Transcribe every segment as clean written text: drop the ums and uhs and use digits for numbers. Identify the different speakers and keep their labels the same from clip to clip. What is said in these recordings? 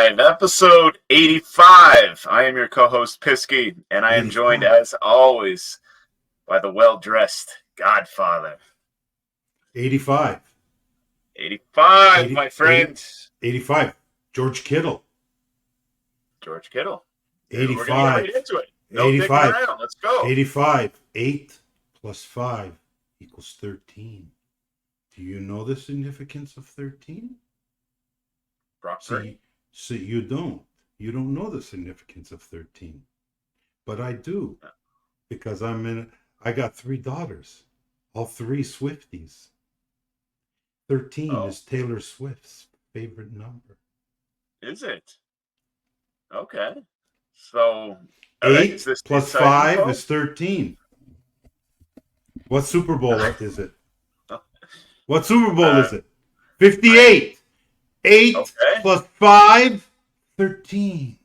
Speaker 1: 85, episode 85. I am your co-host, Pisky, and I am joined, as always, by the well-dressed Godfather.
Speaker 2: 85.
Speaker 1: 85, my friend.
Speaker 2: 85. George Kittle.
Speaker 1: George Kittle.
Speaker 2: 85.
Speaker 1: We're going to get right into it. No
Speaker 2: 85.
Speaker 1: dicking around. Let's go.
Speaker 2: 85. 8 plus 5 equals 13. Do you know the significance of 13? So you don't. You don't know the significance of 13. But I do. Because I got 3 daughters. All 3 Swifties. 13 is Taylor Swift's favorite number.
Speaker 1: Is it? Okay. So
Speaker 2: 8 plus 5 is 13. What Super Bowl is it? What Super Bowl is it? 58. 8 plus 5, 13.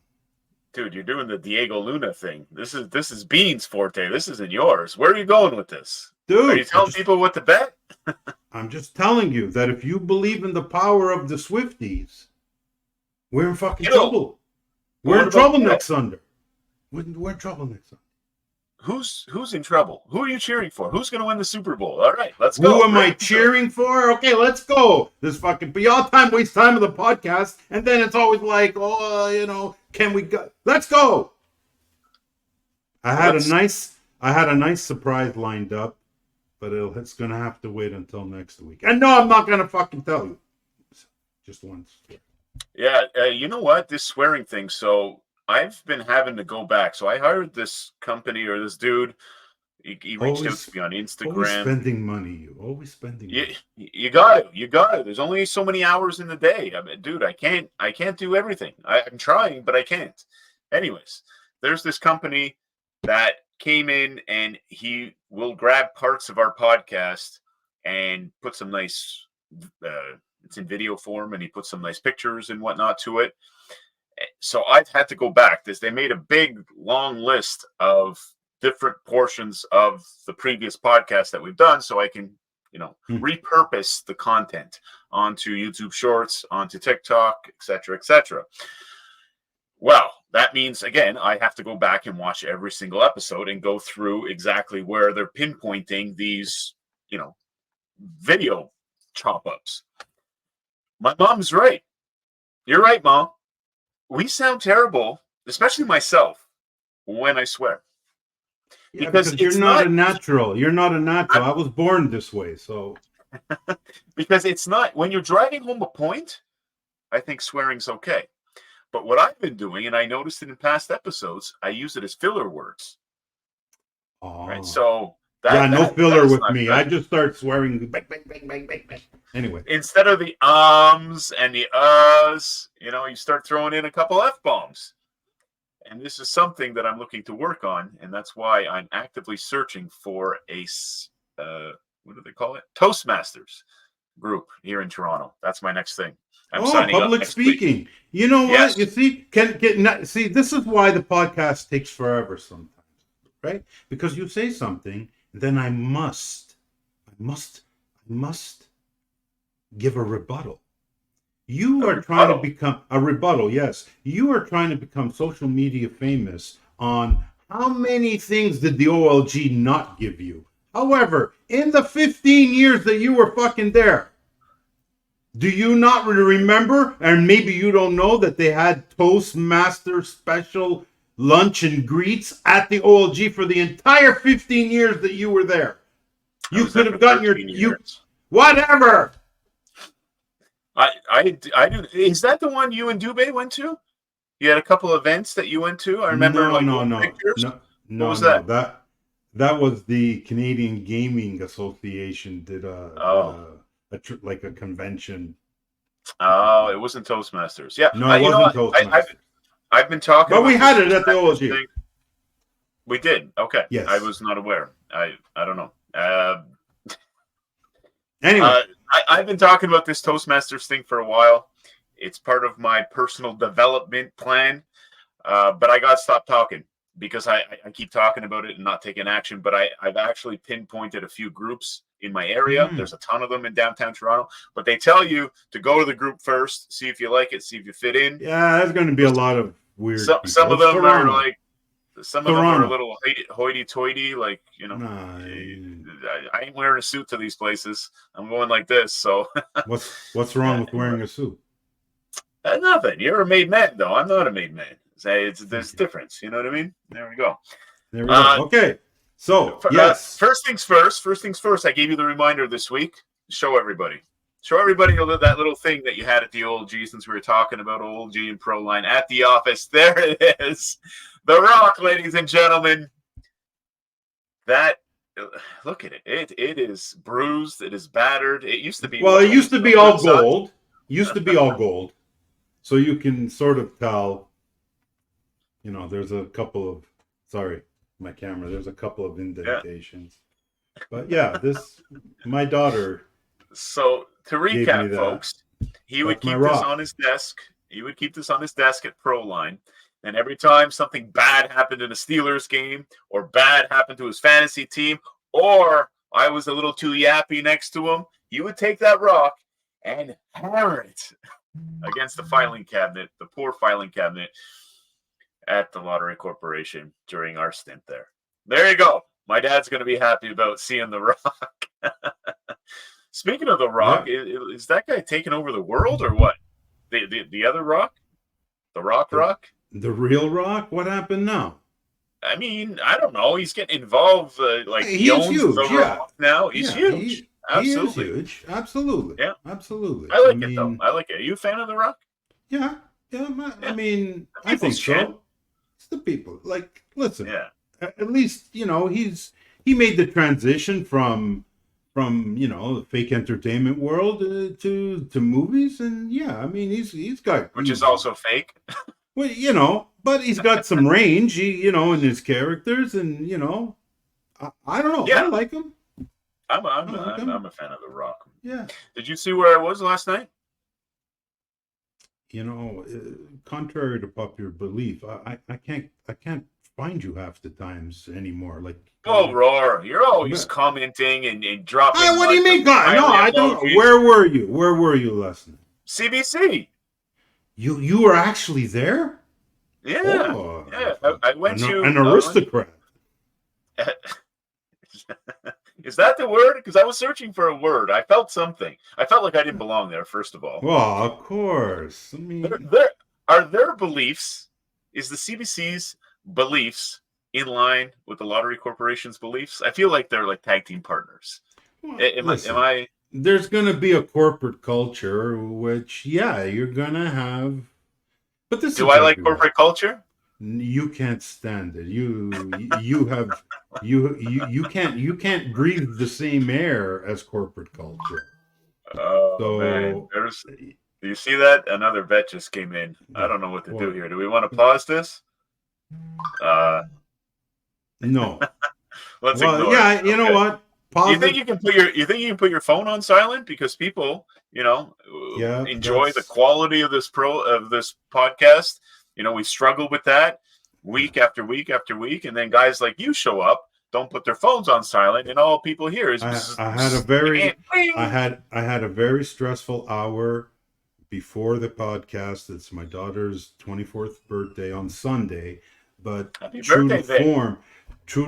Speaker 1: Dude, you're doing the Diego Luna thing. This is Bean's forte. This isn't yours. Where are you going with this?
Speaker 2: Dude,
Speaker 1: are you telling people what to bet?
Speaker 2: I'm just telling you that if you believe in the power of the Swifties, we're in fucking trouble. We're in trouble next Sunday. We're in trouble next Sunday.
Speaker 1: Who's in trouble? Who are you cheering for? Who's going to win the Super Bowl? All right, let's go.
Speaker 2: Who am I cheering for? Okay, let's go. This fucking waste time of the podcast, and then it's always like, can we go? Let's go. I had a nice surprise lined up, but it's gonna have to wait until next week. And no, I'm not gonna fucking tell you. Just once.
Speaker 1: Yeah, you know what? This swearing thing. So I've been having to go back. So I hired this company or this dude. He reached out to me on Instagram.
Speaker 2: Always spending money. Always spending money.
Speaker 1: You got it. You got it. There's only so many hours in the day. I mean, dude, I can't do everything. I'm trying, but I can't. Anyways, there's this company that came in and he will grab parts of our podcast and put some nice, it's in video form, and he puts some nice pictures and whatnot to it. So I've had to go back. They made a big, long list of different portions of the previous podcast that we've done, so I can, repurpose the content onto YouTube Shorts, onto TikTok, etc., etc. Well, that means, again, I have to go back and watch every single episode and go through exactly where they're pinpointing these, video chop-ups. My mom's right. You're right, Mom. We sound terrible, especially myself, when I swear.
Speaker 2: Yeah, because you're not a natural. You're not a natural. I was born this way, so.
Speaker 1: Because it's not, when you're driving home a point, I think swearing's okay. But what I've been doing, and I noticed it in past episodes, I use it as filler words.
Speaker 2: Oh.
Speaker 1: Right, so
Speaker 2: no filler with me. Good. I just start swearing. Bang, bang, bang, bang, bang, bang. Anyway,
Speaker 1: instead of the ums and the uhs, you start throwing in a couple F-bombs. And this is something that I'm looking to work on, and that's why I'm actively searching for a what do they call it? Toastmasters group here in Toronto. That's my next thing. I'm signing
Speaker 2: public
Speaker 1: up
Speaker 2: speaking.
Speaker 1: Week.
Speaker 2: You know what? You see, this is why the podcast takes forever sometimes, right? Because you say something, and then I must give a rebuttal. You are trying to become a rebuttal, yes. You are trying to become social media famous on how many things did the OLG not give you. However, in the 15 years that you were fucking there, do you not remember, and maybe you don't know, that they had Toastmaster special lunch and greets at the OLG for the entire 15 years that you were there? You could have gotten whatever.
Speaker 1: I do. Is that the one you and Dubé went to? You had a couple events that you went to. I remember.
Speaker 2: No.
Speaker 1: Was that?
Speaker 2: That was the Canadian Gaming Association did like a convention.
Speaker 1: Oh, it wasn't Toastmasters. Yeah,
Speaker 2: no, it wasn't Toastmasters.
Speaker 1: I've been talking.
Speaker 2: But we had it at the OLG.
Speaker 1: We did. Okay.
Speaker 2: Yes.
Speaker 1: I was not aware. I don't know.
Speaker 2: Anyway.
Speaker 1: I've been talking about this Toastmasters thing for a while. It's part of my personal development plan, but I got to stop talking because I keep talking about it and not taking action. But I've actually pinpointed a few groups in my area. There's a ton of them in downtown Toronto, but they tell you to go to the group first, see if you like it, see if you fit in.
Speaker 2: Yeah, there's going to be a lot of weird people.
Speaker 1: Some of them
Speaker 2: Toronto.
Speaker 1: are like, some of them are a little hoity-toity, like, you know.
Speaker 2: Nah,
Speaker 1: I ain't wearing a suit to these places. I'm going like this. So
Speaker 2: what's wrong with wearing a suit?
Speaker 1: Nothing. You're a made man, though. I'm not a made man. There's difference. You know what I mean? There we go.
Speaker 2: There we go. Okay. So, yes.
Speaker 1: First things first. I gave you the reminder this week. Show everybody that little thing that you had at the old G, since we were talking about old G and Proline at the office. There it is. The Rock, ladies and gentlemen. Look at it. It is bruised. It is battered. It used to be.
Speaker 2: Well, it used to be all gold. Used to be all gold. So you can sort of tell, you know, there's a couple of, sorry, my camera, there's a couple of indentations. Yeah. But yeah, my daughter.
Speaker 1: So to recap, folks, he would keep this on his desk. He would keep this on his desk at Proline. And every time something bad happened in a Steelers game, or bad happened to his fantasy team, or I was a little too yappy next to him, he would take that rock and hammer it against the filing cabinet, the poor filing cabinet at the Lottery Corporation during our stint there. There you go. My dad's going to be happy about seeing the Rock. Speaking of the Rock, is that guy taking over the world or what? The other Rock? The Rock?
Speaker 2: The real Rock? What happened now?
Speaker 1: I mean, I don't know. He's getting involved. He owns huge, the Rock now. He's huge. Absolutely.
Speaker 2: He is huge. Absolutely.
Speaker 1: Yeah.
Speaker 2: Absolutely.
Speaker 1: I like it, though. I like it. Are you a fan of The Rock?
Speaker 2: Yeah. I mean, I think so. It's the people. Like, listen.
Speaker 1: Yeah.
Speaker 2: At least, you know, he made the transition from you know, the fake entertainment world to movies, and yeah, I mean, he's got,
Speaker 1: which is also fake.
Speaker 2: Well, you know, but he's got some range, you know, in his characters, and you know, I don't know. Yeah. I like him.
Speaker 1: I'm a fan of The Rock.
Speaker 2: Yeah.
Speaker 1: Did you see where I was last night?
Speaker 2: You know, contrary to popular belief, I can't find you half the times anymore. Like,
Speaker 1: oh, Roar, you're always commenting and dropping.
Speaker 2: What do you mean, God? No, I don't. Where were you? Where were you last night?
Speaker 1: CBC.
Speaker 2: You were actually there?
Speaker 1: Yeah.
Speaker 2: Oh,
Speaker 1: yeah. I went to
Speaker 2: an aristocrat.
Speaker 1: Is that the word? Because I was searching for a word. I felt something. I felt like I didn't belong there, first of all.
Speaker 2: Well, of course. I mean,
Speaker 1: are their beliefs, is the CBC's beliefs in line with the Lottery Corporation's beliefs? I feel like they're like tag team partners.
Speaker 2: Well,
Speaker 1: am I?
Speaker 2: There's going to be a corporate culture, which, yeah, you're going to have. But this.
Speaker 1: Do I like corporate culture?
Speaker 2: You can't stand it. You can't breathe the same air as corporate culture.
Speaker 1: Oh, so, man. Do you see that? Another bet just came in. I don't know what to do here. Do we want to pause this?
Speaker 2: No.
Speaker 1: Let's ignore
Speaker 2: it. You know what?
Speaker 1: You think you can put your phone on silent, because people, you know, enjoy the quality of this podcast. You know, we struggle with that week after week after week, and then guys like you show up, don't put their phones on silent, and all people hear is.
Speaker 2: I had a very stressful hour before the podcast. It's my daughter's 24th birthday on Sunday, but true to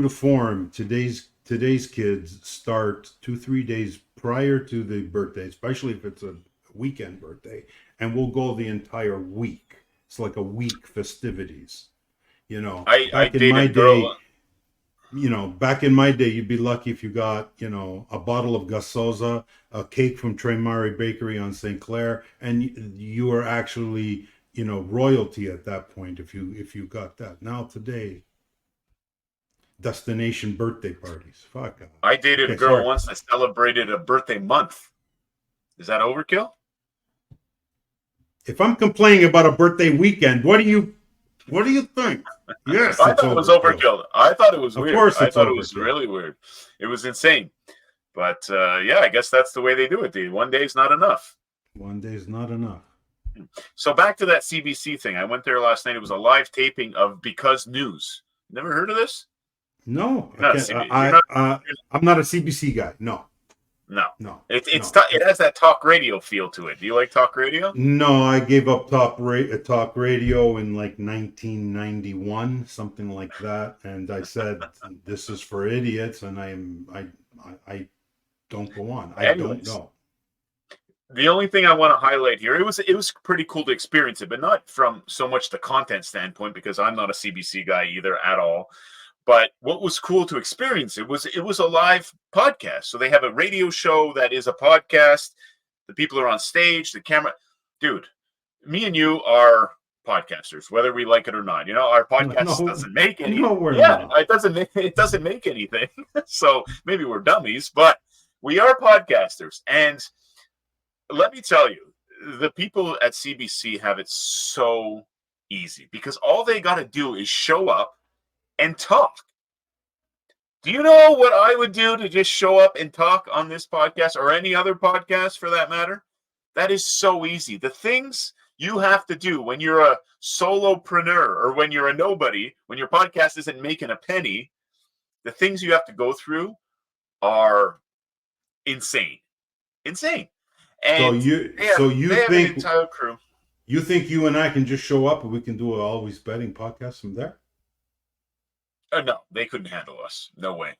Speaker 2: form, today's kids start 2-3 days prior to the birthday, especially if it's a weekend birthday, and we'll go the entire week. It's like a week festivities, you know. Back in my day, you'd be lucky if you got, you know, a bottle of gasosa, a cake from Tremari Bakery on St. Clair, and you were actually, you know, royalty at that point if you got that. Now today, destination birthday parties. Fuck.
Speaker 1: I dated a girl once that celebrated a birthday month. Is that overkill?
Speaker 2: If I'm complaining about a birthday weekend, what do you think? Yes,
Speaker 1: I thought it was overkill. I thought it was weird.
Speaker 2: Of course,
Speaker 1: I thought it was really weird. It was insane. But yeah, I guess that's the way they do it, dude. One day's not enough.
Speaker 2: One day's not enough.
Speaker 1: So back to that CBC thing. I went there last night. It was a live taping of Because News. Never heard of this?
Speaker 2: No, I'm not a CBC guy. No.
Speaker 1: No.
Speaker 2: No,
Speaker 1: It's
Speaker 2: no.
Speaker 1: it has that talk radio feel to it. Do you like talk radio?
Speaker 2: No, I gave up talk radio in like 1991, something like that, and I said this is for idiots, and I don't go on. I don't
Speaker 1: Anyways,
Speaker 2: know.
Speaker 1: the only thing I want to highlight here, it was pretty cool to experience it, but not from so much the content standpoint, because I'm not a CBC guy either at all. But what was cool to experience it was a live podcast. So they have a radio show that is a podcast. The people are on stage, the camera. Dude, me and you are podcasters, whether we like it or not. You know, our podcast doesn't make any.
Speaker 2: No, we're
Speaker 1: Yeah,
Speaker 2: not.
Speaker 1: it doesn't make anything. So maybe we're dummies, but we are podcasters. And let me tell you, the people at CBC have it so easy because all they got to do is show up and talk. Do you know what I would do to just show up and talk on this podcast or any other podcast for that matter? That is so easy. The things you have to do when you're a solopreneur or when you're a nobody, when your podcast isn't making a penny, the things you have to go through are insane. Insane. And
Speaker 2: you
Speaker 1: they have an
Speaker 2: think
Speaker 1: entire crew.
Speaker 2: you think you and I can just show up and we can do a Always Betting podcast from there?
Speaker 1: No, they couldn't handle us. No way.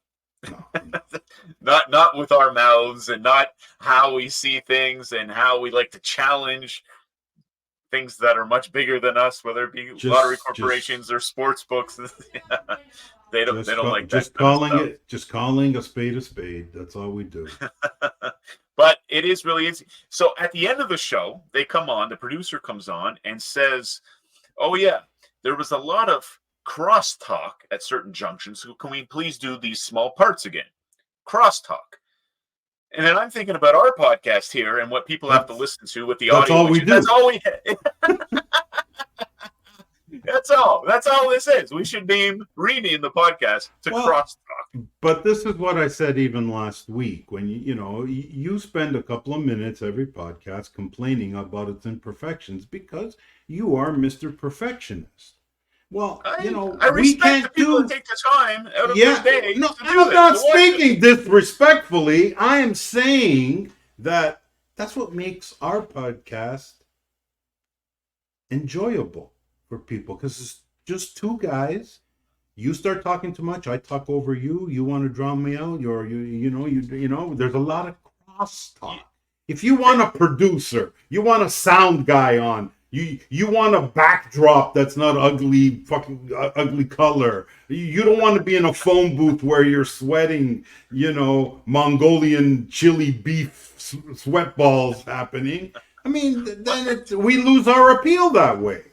Speaker 2: No.
Speaker 1: Not with our mouths and not how we see things and how we like to challenge things that are much bigger than us, whether it be lottery corporations or sports books. They don't like that.
Speaker 2: Just calling a spade. That's all we do.
Speaker 1: But it is really easy. So at the end of the show, they come on, the producer comes on and says, "Oh yeah, there was a lot of crosstalk at certain junctions. So can we please do these small parts again?" Crosstalk. And then I'm thinking about our podcast here and what people have to listen to with the audio.
Speaker 2: That's all we do.
Speaker 1: That's all we That's all this is. We should rename the podcast to Crosstalk.
Speaker 2: But this is what I said even last week when you spend a couple of minutes every podcast complaining about its imperfections because you are Mr. Perfectionist. Well,
Speaker 1: I respect the people that take the time out of their day.
Speaker 2: No, I'm not speaking disrespectfully. I am saying that that's what makes our podcast enjoyable for people because it's just two guys. You start talking too much, I talk over you. You want to drown me out. There's a lot of crosstalk. If you want a producer, you want a sound guy on. You want a backdrop that's not ugly color. You don't want to be in a phone booth where you're sweating, Mongolian chili beef sweat balls happening. I mean, then we lose our appeal that way.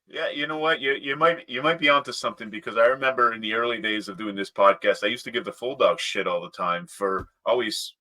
Speaker 1: Yeah, you know what? You might be onto something because I remember in the early days of doing this podcast, I used to give the full dog shit all the time for always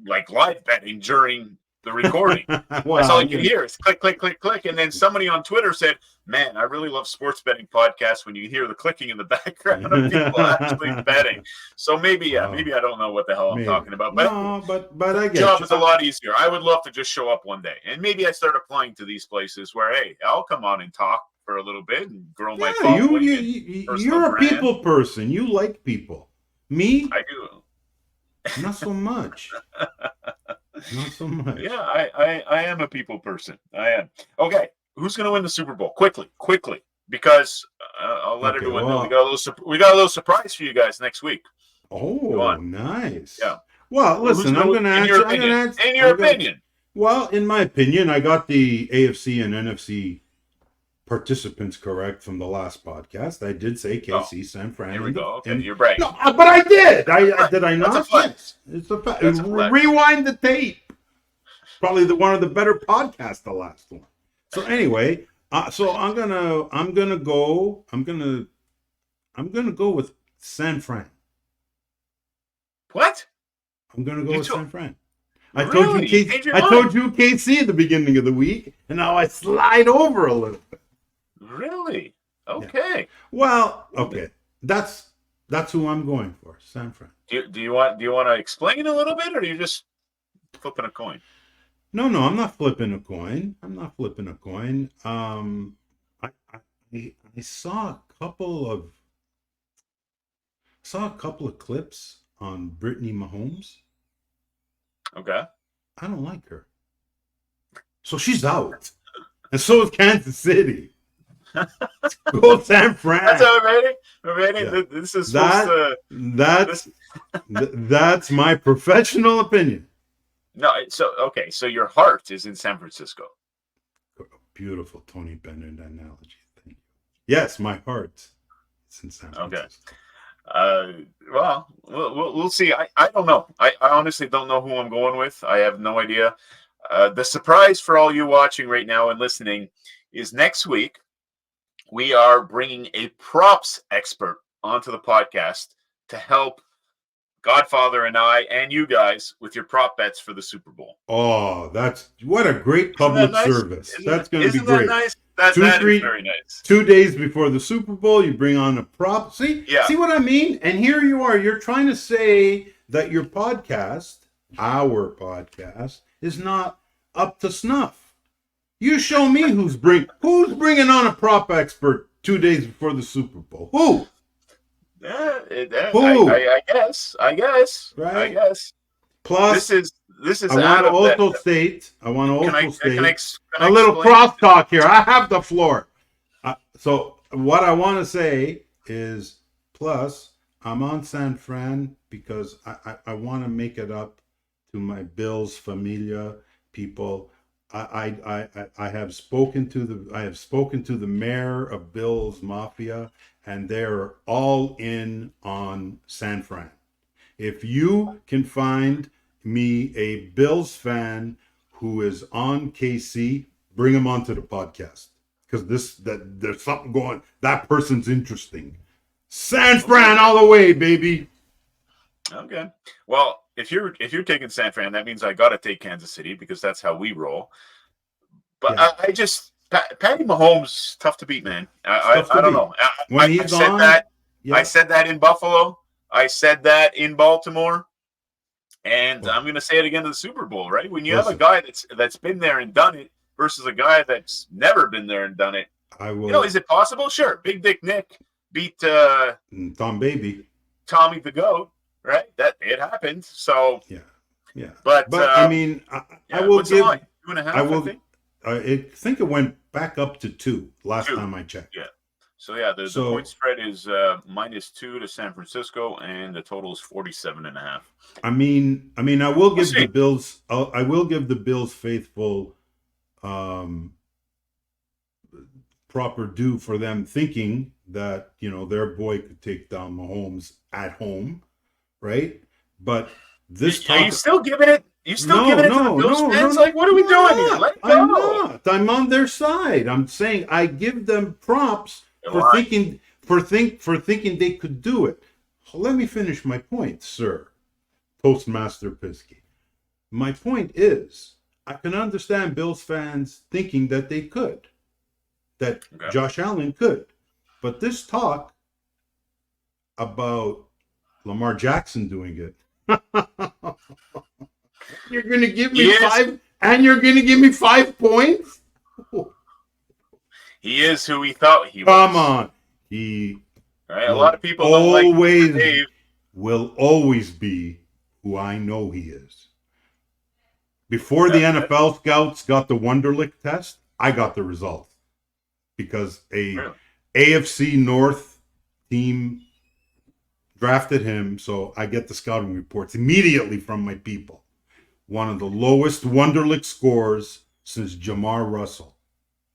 Speaker 1: like live betting during the recording. That's all you can hear is click, click, click, click. And then somebody on Twitter said, "Man, I really love sports betting podcasts when you hear the clicking in the background of people actually betting." So maybe I don't know what the hell I'm talking about. But
Speaker 2: I get
Speaker 1: job is a lot easier. I would love to just show up one day. And maybe I start applying to these places where, hey, I'll come on and talk for a little bit and grow my following.
Speaker 2: You're a people person. You like people. Me?
Speaker 1: I do.
Speaker 2: Not so much. Not so much.
Speaker 1: Yeah, I am a people person. I am. Okay, who's going to win the Super Bowl? Quickly, because I'll let everyone know we got a little surprise for you guys next week.
Speaker 2: Oh, nice.
Speaker 1: Yeah.
Speaker 2: Well, listen, I'm going to answer.
Speaker 1: In your opinion.
Speaker 2: Well, in my opinion, I got the AFC and NFC participants correct from the last podcast. I did say KC, San Fran.
Speaker 1: Here we go. Okay, you're bragging.
Speaker 2: No, but I did. Did I not?
Speaker 1: That's a flex.
Speaker 2: It's a fact. Rewind the tape. Probably one of the better podcasts, the last one. So anyway, so I'm gonna go with San Fran.
Speaker 1: What?
Speaker 2: I'm gonna go with San Fran.
Speaker 1: I
Speaker 2: told you KC at the beginning of the week, and now I slide over a little bit.
Speaker 1: Really? Okay.
Speaker 2: Yeah. Well, okay. That's who I'm going for, San Fran.
Speaker 1: Do you want to explain a little bit, or are you just flipping a coin?
Speaker 2: No, I'm not flipping a coin. I saw a couple of clips on Brittany Mahomes.
Speaker 1: Okay.
Speaker 2: I don't like her. So she's out. And so is Kansas City. Go San Fran.
Speaker 1: That's how we're rating.
Speaker 2: Yeah.
Speaker 1: This is supposed to.
Speaker 2: That's my professional opinion.
Speaker 1: No, so okay. So your heart is in San Francisco.
Speaker 2: Beautiful Tony Bennett analogy. Thank you. Yes, my heart is in San Francisco.
Speaker 1: Well, we'll see. I don't know. I honestly don't know who I'm going with. I have no idea. The surprise for all you watching right now and listening is next week we are bringing a props expert onto the podcast to help Godfather and I and you guys with your prop bets for the Super Bowl.
Speaker 2: Oh, that's what a great public service. That's going to be great.
Speaker 1: Isn't that nice? That is very nice.
Speaker 2: 2 days before the Super Bowl, you bring on a prop. See what I mean? And here you are. You're trying to say that your podcast, our podcast, is not up to snuff. You show me who's bringing on a prop expert 2 days before the Super Bowl. Who?
Speaker 1: Who? I guess.
Speaker 2: Right?
Speaker 1: I guess.
Speaker 2: Plus,
Speaker 1: this is.
Speaker 2: I want to also state a little crosstalk here. I have the floor. So what I want to say is, plus, I'm on San Fran because I want to make it up to my Bills familia people. I have spoken to the mayor of Bills Mafia, and they're all in on San Fran. If you can find me a Bills fan who is on KC, bring him onto the podcast because there's something going. That person's interesting. San Fran all the way, baby.
Speaker 1: Okay. Well, if you're taking San Fran, that means I got to take Kansas City because that's how we roll. But yeah. I just Patty Mahomes, tough to beat, man. I don't know. I said that. Yeah. I said that in Buffalo. I said that in Baltimore. And I'm going to say it again in the Super Bowl, right? When you have a guy that's been there and done it versus a guy that's never been there and done it. Is it possible? Sure. Big Dick Nick beat
Speaker 2: Tommy
Speaker 1: the Goat. Right, that it happened. So
Speaker 2: yeah. But
Speaker 1: I
Speaker 2: mean, I will
Speaker 1: what's
Speaker 2: give.
Speaker 1: the line? 2.5.
Speaker 2: I think it went back up to 2 last time I checked.
Speaker 1: Yeah. So the point spread is -2 to San Francisco, and the total is 47.5.
Speaker 2: I mean, I will give the Bills. I will give the Bills faithful proper due for them thinking that their boy could take down Mahomes at home. Right, but
Speaker 1: are you still giving it? You still giving it to the Bills fans? Like, what are we doing here? Let go.
Speaker 2: I'm not. I'm on their side. I'm saying I give them props for thinking they could do it. Let me finish my point, sir, Postmaster Pisky. My point is, I can understand Bills fans thinking that they could, that Josh Allen could, but this talk about Lamar Jackson doing it. You're going to give me 5, and you're going to give me 5 points?
Speaker 1: He is who he thought he was.
Speaker 2: Come on.
Speaker 1: A lot of people don't like Dave.
Speaker 2: Will always be who I know he is. Before the NFL scouts got the Wonderlic test, I got the results. Because AFC North team drafted him, so I get the scouting reports immediately from my people. One of the lowest Wonderlic scores since Jamar Russell.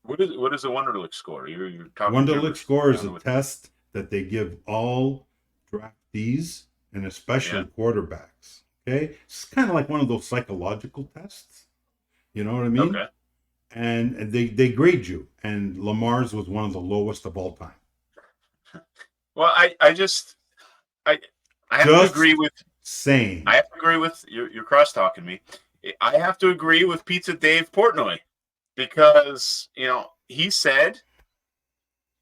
Speaker 1: What is a Wonderlic score? You're talking
Speaker 2: Wonderlic score is a test that they give all draftees and especially quarterbacks. Okay, it's kind of like one of those psychological tests. You know what I mean?
Speaker 1: Okay.
Speaker 2: And they grade you, and Lamar's was one of the lowest of all time.
Speaker 1: Well, I have to agree with
Speaker 2: saying.
Speaker 1: I have to agree with you're cross talking me. I have to agree with Pizza Dave Portnoy because he said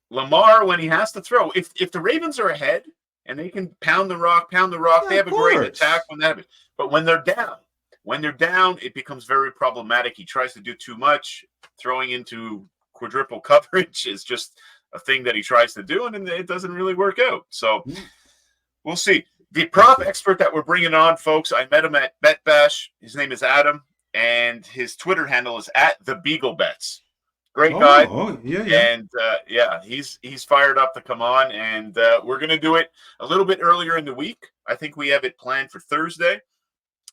Speaker 1: Lamar when he has to throw. If the Ravens are ahead and they can pound the rock, they have a great attack when that happens. But when they're down, it becomes very problematic. He tries to do too much. Throwing into quadruple coverage is just a thing that he tries to do, and it doesn't really work out. So we'll see. The prop
Speaker 2: Okay.
Speaker 1: expert that we're bringing on, folks, I met him at Bet Bash. His name is Adam, and his Twitter handle is at the Beagle Bets. Great guy.
Speaker 2: Yeah, yeah.
Speaker 1: And yeah, he's fired up to come on, and we're gonna do it a little bit earlier in the week. I think we have it planned for Thursday,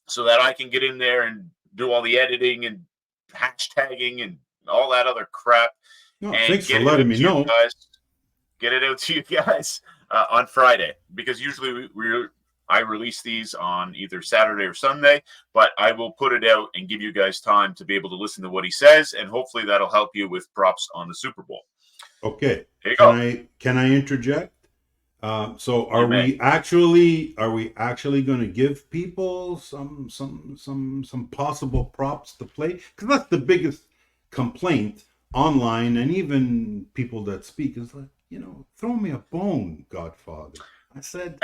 Speaker 1: so that I can get in there and do all the editing and hashtagging and all that other crap,
Speaker 2: No,
Speaker 1: and
Speaker 2: thanks for
Speaker 1: get it
Speaker 2: letting
Speaker 1: out
Speaker 2: me
Speaker 1: to you
Speaker 2: know.
Speaker 1: guys. Get it out to you guys on Friday, because usually I release these on either Saturday or Sunday, but I will put it out and give you guys time to be able to listen to what he says, and hopefully that'll help you with props on the Super Bowl.
Speaker 2: Okay.
Speaker 1: There you go.
Speaker 2: Can I interject? So
Speaker 1: You may.
Speaker 2: are we actually going to give people some possible props to play? Because that's the biggest complaint online, and even people that speak is like, throw me a bone, Godfather. I said,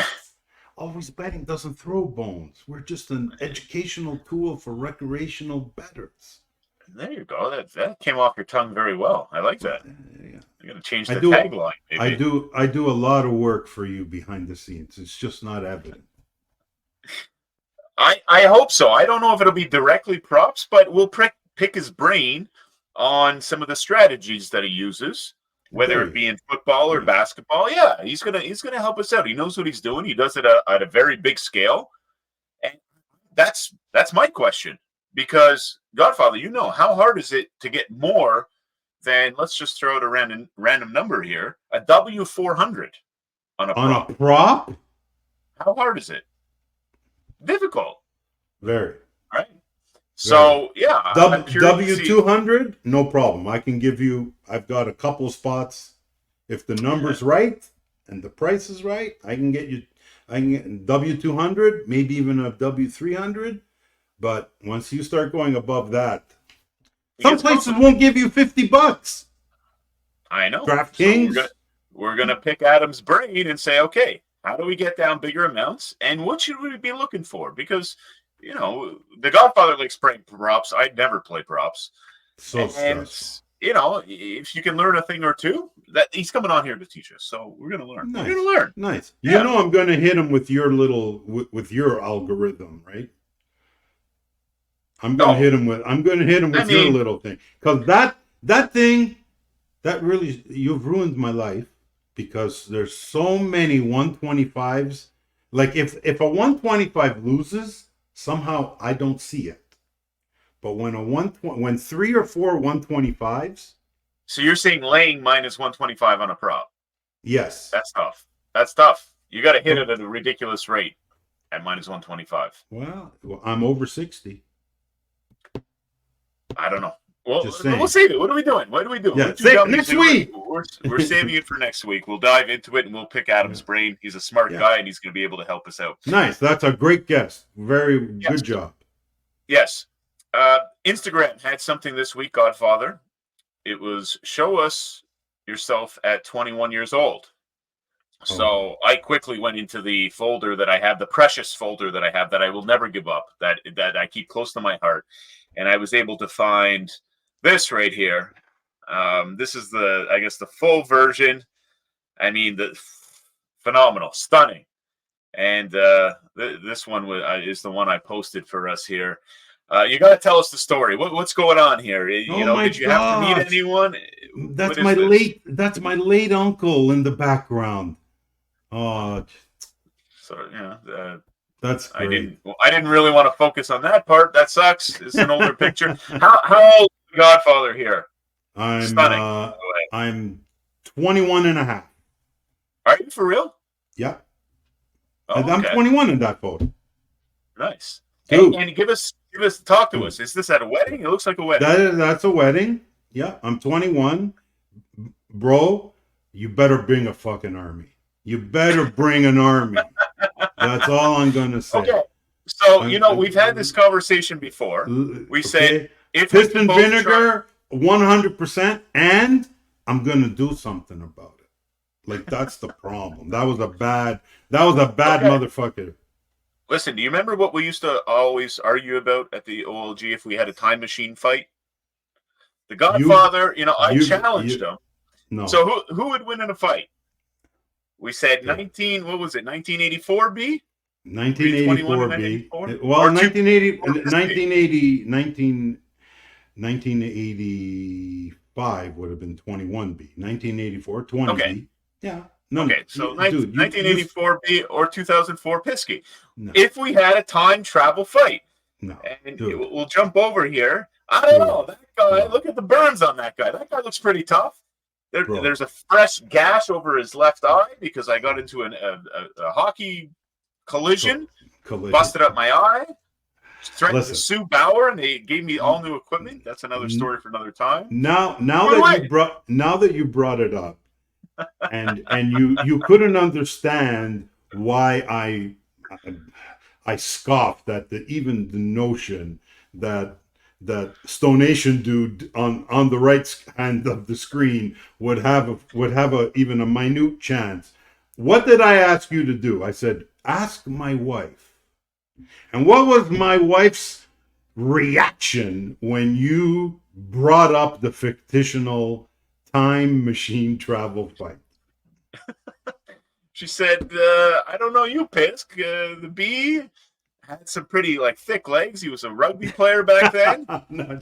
Speaker 2: always betting doesn't throw bones. We're just an educational tool for recreational bettors.
Speaker 1: There you go. That came off your tongue very well. I like that.
Speaker 2: Yeah.
Speaker 1: You're gonna change the tagline. Maybe.
Speaker 2: I do a lot of work for you behind the scenes. It's just not evident.
Speaker 1: I hope so. I don't know if it'll be directly props, but we'll pick his brain on some of the strategies that he uses, whether it be in football or basketball. Yeah, he's gonna help us out. He knows what he's doing. He does it at a very big scale, and that's my question. Because Godfather, how hard is it to get more than, let's just throw out a random number here, a W400 on a prop?
Speaker 2: On a prop?
Speaker 1: How hard is it? Difficult.
Speaker 2: Very.
Speaker 1: Right. So yeah,
Speaker 2: W200, no problem. I've got a couple spots. If the number's right and the price is right, I can get W200, maybe even a W300. But once you start going above that, some places won't give you $50.
Speaker 1: I know.
Speaker 2: DraftKings.
Speaker 1: So we're gonna pick Adam's brain and say, okay, how do we get down bigger amounts, and what should we be looking for? Because the Godfather likes playing props. I'd never play props.
Speaker 2: So stressful.
Speaker 1: If you can learn a thing or two, that he's coming on here to teach us. So we're gonna learn.
Speaker 2: Nice.
Speaker 1: We're gonna learn.
Speaker 2: Nice. Yeah. I'm gonna hit him with your your algorithm, right? I'm gonna hit him with your little thing, because that thing that really, you've ruined my life, because there's so many 125s. Like if a 125 loses, somehow I don't see it. But when 3 or 4 125s.
Speaker 1: So you're saying laying minus 125 on a prop?
Speaker 2: Yes.
Speaker 1: That's tough. You got to hit it at a ridiculous rate at minus 125.
Speaker 2: Well, I'm over 60.
Speaker 1: I don't know. Well,
Speaker 2: we'll
Speaker 1: save it. What are we doing?
Speaker 2: Yeah, next week.
Speaker 1: We're saving it for next week. We'll dive into it, and we'll pick Adam's brain. He's a smart guy, and he's going to be able to help us out.
Speaker 2: Nice. That's a great guess. Very good job.
Speaker 1: Yes. Instagram had something this week, Godfather. It was show us yourself at 21 years old. So I quickly went into the folder that I have, the precious folder that I have, that I will never give up, that I keep close to my heart. And I was able to find this right here. This is the full version. I mean, the phenomenal, stunning. And this one is the one I posted for us here. You got to tell us the story. What's going on here? Did you have to meet anyone?
Speaker 2: That's my late uncle in the background. Oh,
Speaker 1: so
Speaker 2: that's great.
Speaker 1: I didn't really want to focus on that part. That sucks. It's an older picture. How old is the Godfather here?
Speaker 2: Stunning. I'm 21 and a half.
Speaker 1: Are you for real?
Speaker 2: Yeah.
Speaker 1: Oh,
Speaker 2: I'm 21 in that photo.
Speaker 1: Nice. And talk to us. Is this at a wedding? It looks like a wedding.
Speaker 2: That's a wedding. Yeah, I'm 21. Bro, you better bring a fucking army. You better bring an army. That's all I'm going to say.
Speaker 1: Okay. So, we've had this conversation before. We said, if
Speaker 2: piston vinegar, 100%, and I'm going to do something about it. Like, that's the problem. That was a bad motherfucker.
Speaker 1: Listen, do you remember what we used to always argue about at the OLG if we had a time machine fight? The Godfather, I challenged him.
Speaker 2: No.
Speaker 1: So who would win in a fight? We said 1984 B? 1981 and
Speaker 2: 1984 B.
Speaker 1: 1984?
Speaker 2: Well,
Speaker 1: Or
Speaker 2: 1980,
Speaker 1: 1980?
Speaker 2: 1985 would have been 21B. 1984,
Speaker 1: Okay.
Speaker 2: 20B. Yeah. No,
Speaker 1: Okay. So
Speaker 2: dude, you
Speaker 1: 1984 B or 2004 Pisky.
Speaker 2: no,
Speaker 1: If we had a time travel fight,
Speaker 2: no,
Speaker 1: and
Speaker 2: dude,
Speaker 1: we'll jump over here. I don't
Speaker 2: dude,
Speaker 1: know. That guy,
Speaker 2: no,
Speaker 1: look at the burns on that guy. That guy looks pretty tough.
Speaker 2: bro.
Speaker 1: There's a fresh gash over his left eye because I got into a hockey collision,
Speaker 2: Collision.
Speaker 1: busted up my eye, threatened to
Speaker 2: Listen,
Speaker 1: sue Bauer, and they gave me all new equipment. That's another story for another time.
Speaker 2: now
Speaker 1: Wait.
Speaker 2: now that you brought it up, and you couldn't understand why I scoffed at even the notion that Stonation dude on the right hand of the screen would have even a minute chance. What did I ask you to do? I said, ask my wife. And what was my wife's reaction when you brought up the fictional time machine travel fight?
Speaker 1: She said, I don't know you, Pisk. The bee had some pretty thick legs. He was a rugby player back then.
Speaker 2: No,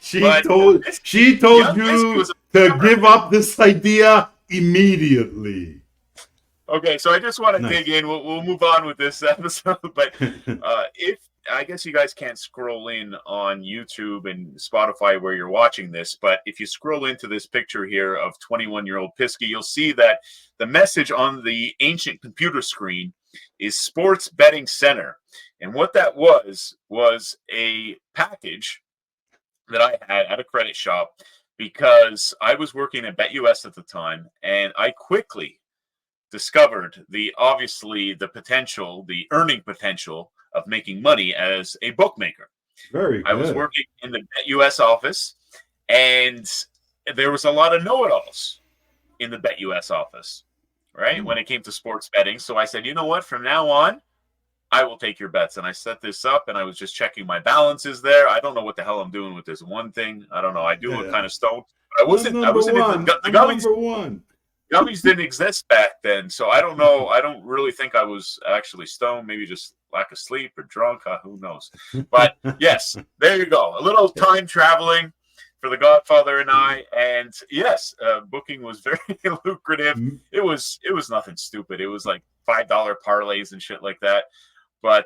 Speaker 2: she told you to give up this idea immediately.
Speaker 1: Okay, so I just want to dig in. We'll move on with this episode, but if I guess you guys can't scroll in on YouTube and Spotify where you're watching this, but if you scroll into this picture here of 21-year-old Pisky, you'll see that the message on the ancient computer screen is Sports Betting Center. And what that was a package that I had at a credit shop because I was working at BetUS at the time, and I quickly discovered the earning potential of making money as a bookmaker.
Speaker 2: Very good.
Speaker 1: I was working in the BetUS office, and there was a lot of know-it-alls in the BetUS office, right? When it came to sports betting. So I said, you know what? From now on, I will take your bets. And I set this up, and I was just checking my balances there. I don't know what the hell I'm doing with this one thing. I don't know. I do look kind of stoned. But I wasn't into the gummies.
Speaker 2: Number one.
Speaker 1: Gummies didn't exist back then, so I don't know. I don't really think I was actually stoned. Maybe just lack of sleep or drunk. Who knows? But yes, there you go. A little time traveling for the Godfather and I. And yes, booking was very lucrative. It was nothing stupid. It was like $5 parlays and shit like that. But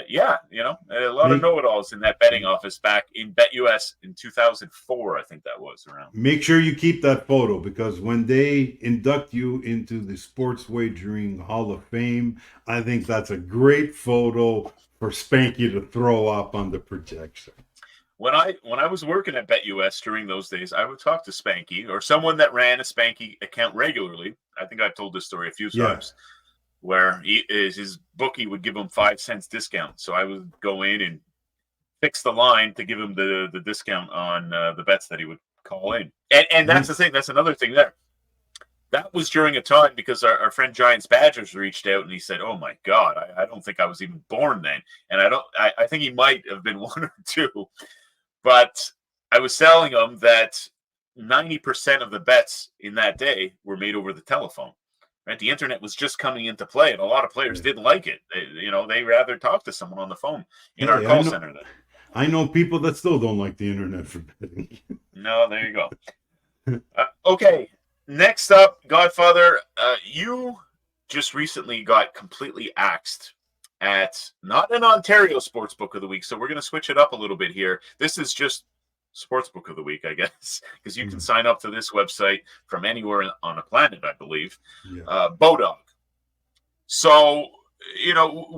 Speaker 1: yeah, a lot of know-it-alls in that betting office back in BetUS in 2004, I think that was around.
Speaker 2: Make sure you keep that photo because when they induct you into the Sports Wagering Hall of Fame, I think that's a great photo for Spanky to throw up on the projection.
Speaker 1: When I was working at BetUS during those days, I would talk to Spanky or someone that ran a Spanky account regularly. I think I've told this story a few times. Where his bookie would give him 5 cents discount. So I would go in and fix the line to give him the discount on the bets that he would call in. And that's the thing. That's another thing there. That was during a time because our friend Giants Badgers reached out and he said, oh my God, I don't think I was even born then. And I think he might have been one or two. But I was telling him that 90% of the bets in that day were made over the telephone. Right, the internet was just coming into play, and a lot of players didn't like it. They rather talk to someone on the phone in our call center. Then
Speaker 2: I know people that still don't like the internet for betting.
Speaker 1: No, there you go. Okay, next up, Godfather, you just recently got completely axed at not an Ontario Sportsbook of the Week, so we're going to switch it up a little bit here. This is just Sportsbook of the Week, I guess, because you can sign up to this website from anywhere on the planet, I believe. Bodog. So,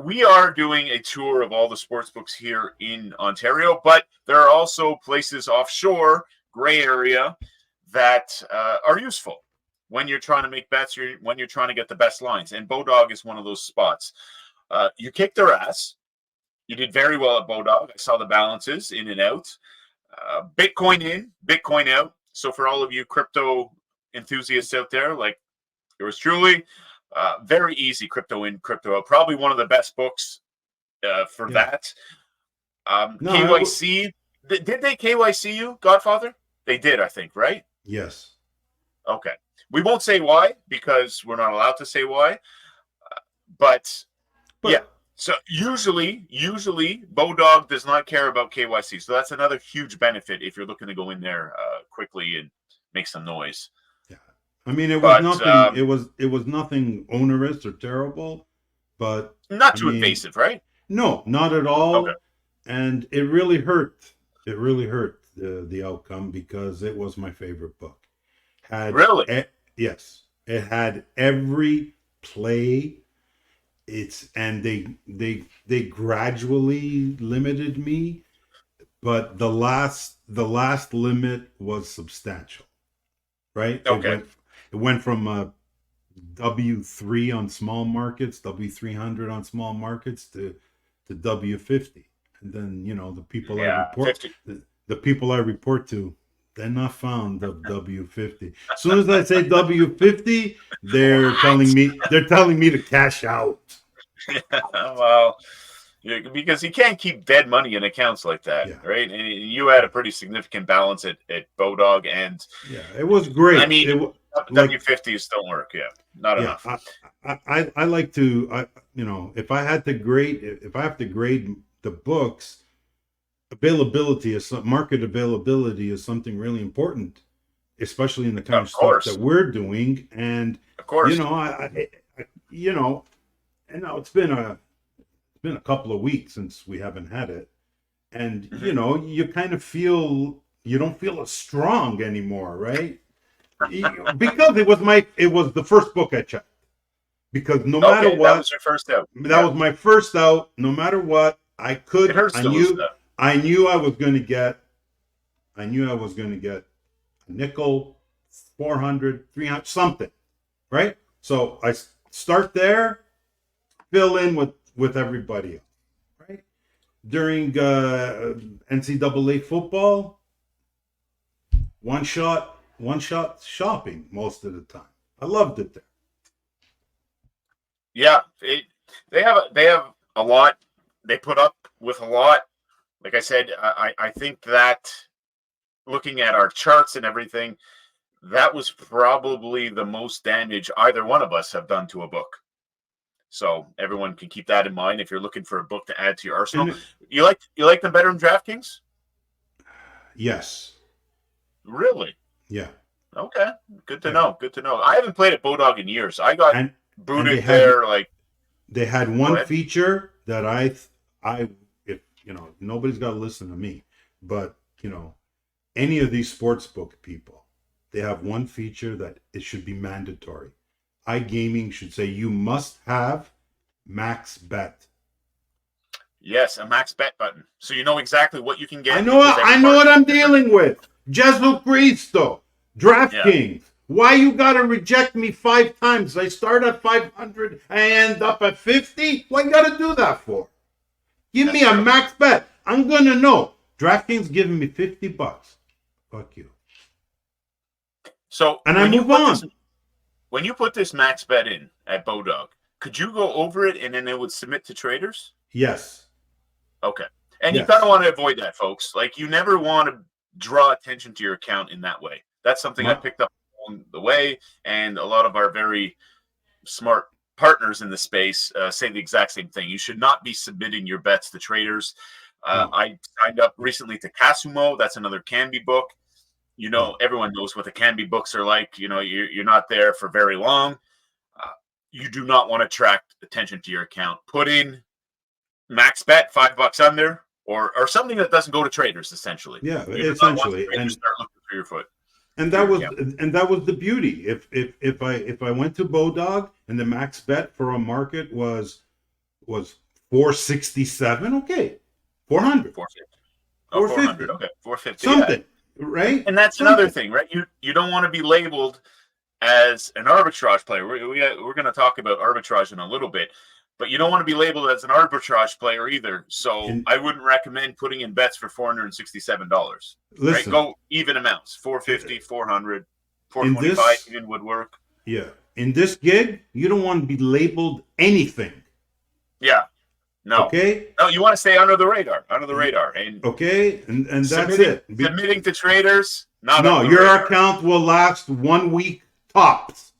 Speaker 1: we are doing a tour of all the sports books here in Ontario, but there are also places offshore, gray area, that are useful when you're trying to make bets, when you're trying to get the best lines. And Bodog is one of those spots. You kicked their ass. You did very well at Bodog. I saw the balances in and out. Bitcoin in, Bitcoin out. So for all of you crypto enthusiasts out there, like yours truly, very easy crypto in, crypto out. Probably one of the best books for that. KYC. Did they KYC you, Godfather? They did, I think, right?
Speaker 2: Yes.
Speaker 1: Okay. We won't say why because we're not allowed to say why. But yeah. So usually Bodog does not care about KYC. So that's another huge benefit if you're looking to go in there quickly and make some noise.
Speaker 2: Yeah, I mean, it was
Speaker 1: But
Speaker 2: nothing. It was nothing onerous or terrible, but
Speaker 1: not
Speaker 2: I
Speaker 1: too
Speaker 2: mean,
Speaker 1: invasive, right?
Speaker 2: no, not at
Speaker 1: Okay.
Speaker 2: all. And it really hurt. It really hurt the outcome because it was my favorite book.
Speaker 1: Really?
Speaker 2: Yes, it had every play. And they gradually limited me, but the last limit was substantial, right?
Speaker 1: Okay.
Speaker 2: It went from W3 on small markets, W300 on small markets to W50, and then the people I
Speaker 1: Yeah,
Speaker 2: report
Speaker 1: 50.
Speaker 2: the people I report to, they're not found of W50. As soon as I say W50, they're telling me to cash out.
Speaker 1: Well, because you can't keep dead money in accounts like that,
Speaker 2: Yeah.
Speaker 1: right? And you had a pretty significant balance at Bodog, and
Speaker 2: Yeah, it was great.
Speaker 1: I mean,
Speaker 2: Like,
Speaker 1: W50s don't work. Yeah, not
Speaker 2: yeah,
Speaker 1: enough.
Speaker 2: I like to, if I have to grade the books, market availability is something really important, especially in the kind of stuff that we're doing. And
Speaker 1: Of course.
Speaker 2: and now it's been a couple of weeks since we haven't had it, and you kind of feel you don't feel as strong anymore, right? Because it was the first book I checked. Because no matter what,
Speaker 1: that was your first out.
Speaker 2: That was my first out. No matter what, I knew I was going to get. I knew I was going to get a nickel, 400, 300, something, right? So I start there, fill in with everybody else, right? During NCAA football, one shot shopping most of the time. I loved it there.
Speaker 1: Yeah, they have a lot. They put up with a lot. Like I said, I think that looking at our charts and everything, that was probably the most damage either one of us have done to a book. So everyone can keep that in mind if you're looking for a book to add to your arsenal. You like them better than DraftKings?
Speaker 2: Yes.
Speaker 1: Really?
Speaker 2: Yeah.
Speaker 1: Okay. Good to know. Good to know. I haven't played at Bodog in years. I got booted there.
Speaker 2: They had one feature that if nobody's got to listen to me, but any of these sportsbook people, they have one feature that it should be mandatory. iGaming should say you must have max bet.
Speaker 1: Yes, a max bet button, so you know exactly what you can get.
Speaker 2: I know what I'm dealing with. Jesu Cristo, DraftKings. Yeah. Why you gotta reject me 5 times? I start at 500, I end up at 50. What you gotta do that for? Give me a max bet. I'm gonna know. DraftKings giving me $50. Fuck you.
Speaker 1: So
Speaker 2: and I move on.
Speaker 1: When you put this max bet in at Bodog, could you go over it and then it would submit to traders?
Speaker 2: Yes.
Speaker 1: Okay. And you kind of want to avoid that, folks. Like, you never want to draw attention to your account in that way. That's something I picked up along the way, and a lot of our very smart partners in the space say the exact same thing. You should not be submitting your bets to traders. I signed up recently to Casumo. That's another Canby book. Everyone knows what the Canby books are like. You're not there for very long. You do not want to attract attention to your account. Put in max bet, $5 under, or something that doesn't go to traders, essentially.
Speaker 2: Yeah, essentially.
Speaker 1: And start looking for your foot.
Speaker 2: And that was the beauty. If I went to Bodog and the max bet for a market was 467, okay, 400,
Speaker 1: 450, okay, 450,
Speaker 2: something, right?
Speaker 1: And that's another thing, right? You don't want to be labeled as an arbitrage player. We're going to talk about arbitrage in a little bit, but you don't want to be labeled as an arbitrage player either. So I wouldn't recommend putting in bets for $467. Right? Go even amounts, 450, 400, 425 even would work.
Speaker 2: Yeah. In this gig, you don't want to be labeled anything.
Speaker 1: Yeah. No.
Speaker 2: Okay.
Speaker 1: No, you want to stay under the radar. And
Speaker 2: okay. And that's it.
Speaker 1: Submitting to traders,
Speaker 2: your account will last 1 week tops.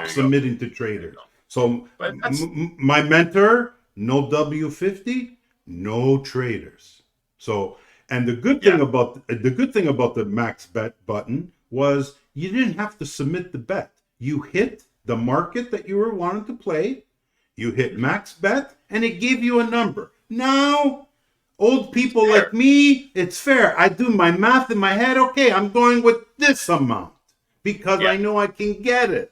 Speaker 2: Submitting to traders. So my mentor no W50, no traders. So, and the good thing about the max bet button was you didn't have to submit the bet. You hit the market that you were wanting to play, you hit max bet, and it gave you a number. Now, old people like me, it's fair. I do my math in my head. Okay, I'm going with this amount because I know I can get it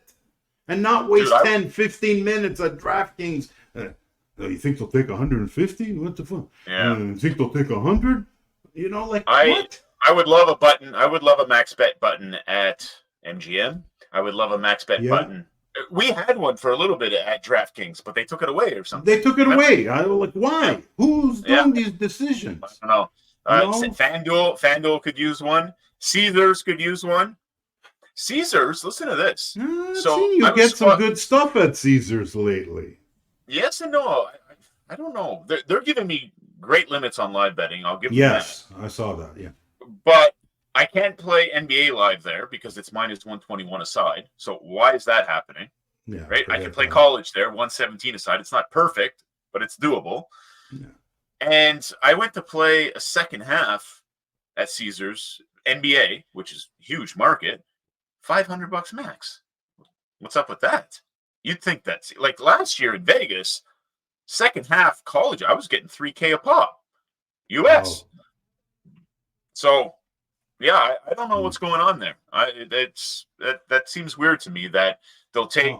Speaker 2: and not waste 10, 15 minutes at DraftKings. You think they'll take 150? What the fuck? You think they'll take 100? You know, like what?
Speaker 1: I would love a button. I would love a max bet button at MGM. I would love a max bet button. We had one for a little bit at DraftKings, but they took it away or something.
Speaker 2: They took it away. I was like, why? Yeah. Who's doing these decisions?
Speaker 1: I don't know. FanDuel could use one. Caesars could use one. Caesars, listen to this.
Speaker 2: You get some good stuff at Caesars lately.
Speaker 1: Yes and no. I don't know. They're giving me great limits on live betting. I'll give them that.
Speaker 2: Yes, I saw that, yeah.
Speaker 1: But I can't play NBA live there because it's minus 121 aside. So why is that happening?
Speaker 2: Yeah,
Speaker 1: right. I can play college there, 117 aside. It's not perfect, but it's doable. Yeah. And I went to play a second half at Caesars NBA, which is a huge market, $500 max. What's up with that? You'd think that's like last year in Vegas, second half college, I was getting $3K a pop, US. Oh. So. Yeah, I don't know what's going on there. That seems weird to me that they'll take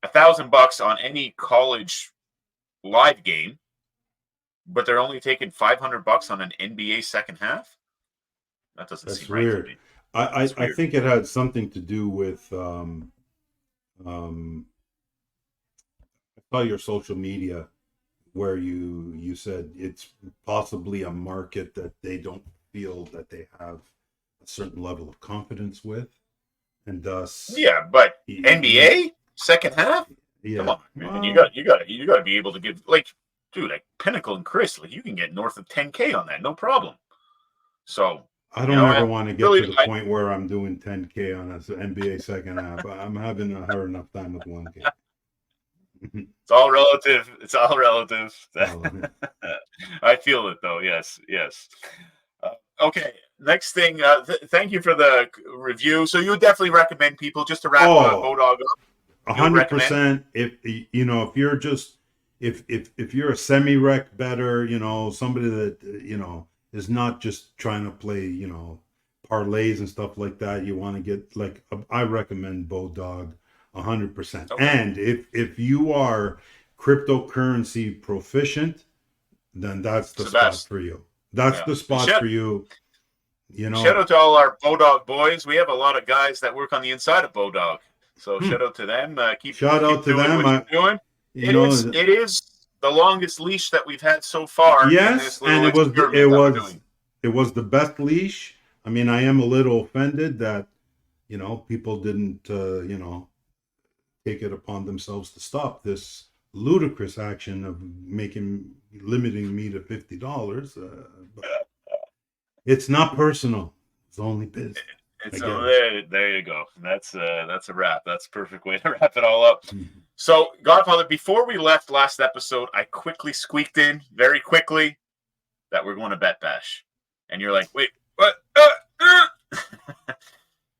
Speaker 1: $1,000 on any college live game, but they're only taking $500 on an NBA second half. That doesn't seem right to me.
Speaker 2: I think it had something to do with I saw your social media where you said it's possibly a market that they don't feel that they have a certain level of confidence with, and thus
Speaker 1: but NBA second half, come on, man. You got to be able to give, like, dude, like Pinnacle and Chris, like you can get north of 10K on that, no problem. So
Speaker 2: I don't ever want to get to the point where I'm doing 10K on an NBA second half. I'm having a hard enough time with 1K.
Speaker 1: It's all relative. I feel it though. Yes. Okay. Next thing. Thank you for the review. So you would definitely recommend people just to wrap Bodog up.
Speaker 2: 100%. If you're just if you're a semi-rec bettor, somebody that is not just trying to play, parlays and stuff like that. You want to get I recommend Bodog 100%. Okay. And if you are cryptocurrency proficient, then that's the spot for you. That's the spot for you.
Speaker 1: Shout out to all our Bodog boys. We have a lot of guys that work on the inside of Bodog. So shout out to them. Keep doing what you're doing. It is the longest leash that we've had so far.
Speaker 2: Yes, and it was the best leash. I mean, I am a little offended that people didn't take it upon themselves to stop this ludicrous action of limiting me to $50. But it's not personal. It's only business.
Speaker 1: There you go. That's a wrap. That's a perfect way to wrap it all up. Mm-hmm. So, Godfather, before we left last episode, I quickly squeaked in very quickly that we're going to Bet Bash, and you're like, "Wait, what?"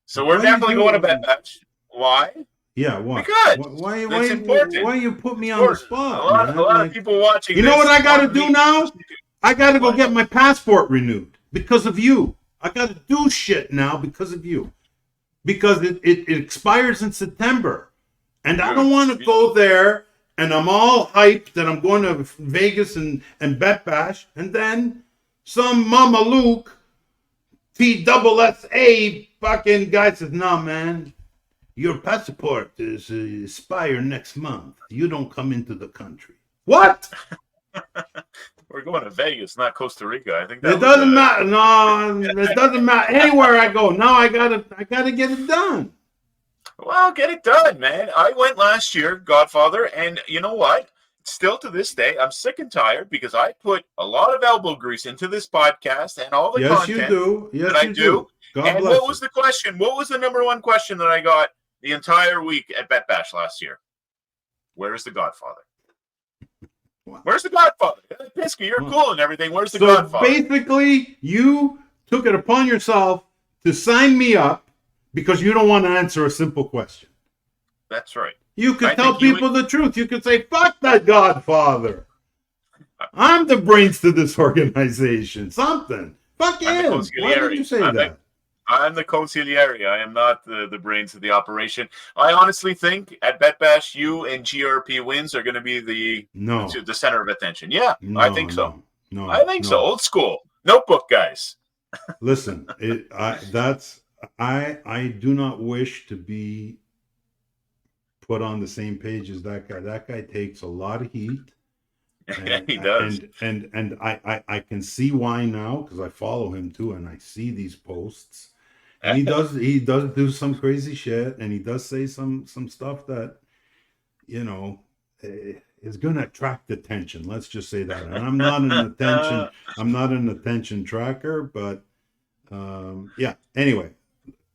Speaker 1: So we're definitely going to Bet Bash. Why?
Speaker 2: Yeah, why?
Speaker 1: Because
Speaker 2: why you put me on the spot?
Speaker 1: A lot of people watching.
Speaker 2: You know what I got to do now? I got to go get my passport renewed because of you. I got to do shit now because of you. Because it expires in September. And I don't want to go there and I'm all hyped that I'm going to Vegas and Bet Bash. And then some Mama Luke, TSSA fucking guy says, "No, man, your passport is expire next month. You don't come into the country." What?
Speaker 1: We're going to Vegas, not Costa Rica. I think
Speaker 2: it doesn't matter. No, it doesn't matter. Anywhere I go, now I gotta get it done.
Speaker 1: Well, get it done, man. I went last year, Godfather, and you know what? Still to this day, I'm sick and tired because I put a lot of elbow grease into this podcast and all the content
Speaker 2: you do. Yes,
Speaker 1: that
Speaker 2: you
Speaker 1: I do.
Speaker 2: God
Speaker 1: and
Speaker 2: bless
Speaker 1: what was the question? What was the number one question that I got the entire week at Bet Bash last year? Where is the Godfather? Where's the Godfather? Pisky, you're cool and everything. Where's the
Speaker 2: So
Speaker 1: Godfather?
Speaker 2: basically, you took it upon yourself to sign me up because you don't want to answer a simple question.
Speaker 1: That's right.
Speaker 2: You could tell people the truth. You could say, fuck that Godfather. I'm the brains to this organization. Something. Fuck him. Why did you say that?
Speaker 1: I'm the consigliere. I am not the brains of the operation. I honestly think at BetBash, you and GRP wins are going to be the center of attention. Yeah, I think so. I think so. Old school. Notebook guys.
Speaker 2: Listen, I do not wish to be put on the same page as that guy. That guy takes a lot of heat. And,
Speaker 1: he does.
Speaker 2: And I can see why now, because I follow him too, and I see these posts. And he does do some crazy shit, and he does say some stuff that, you know, is going to attract attention. Let's just say that. And I'm not an attention tracker, but yeah. Anyway,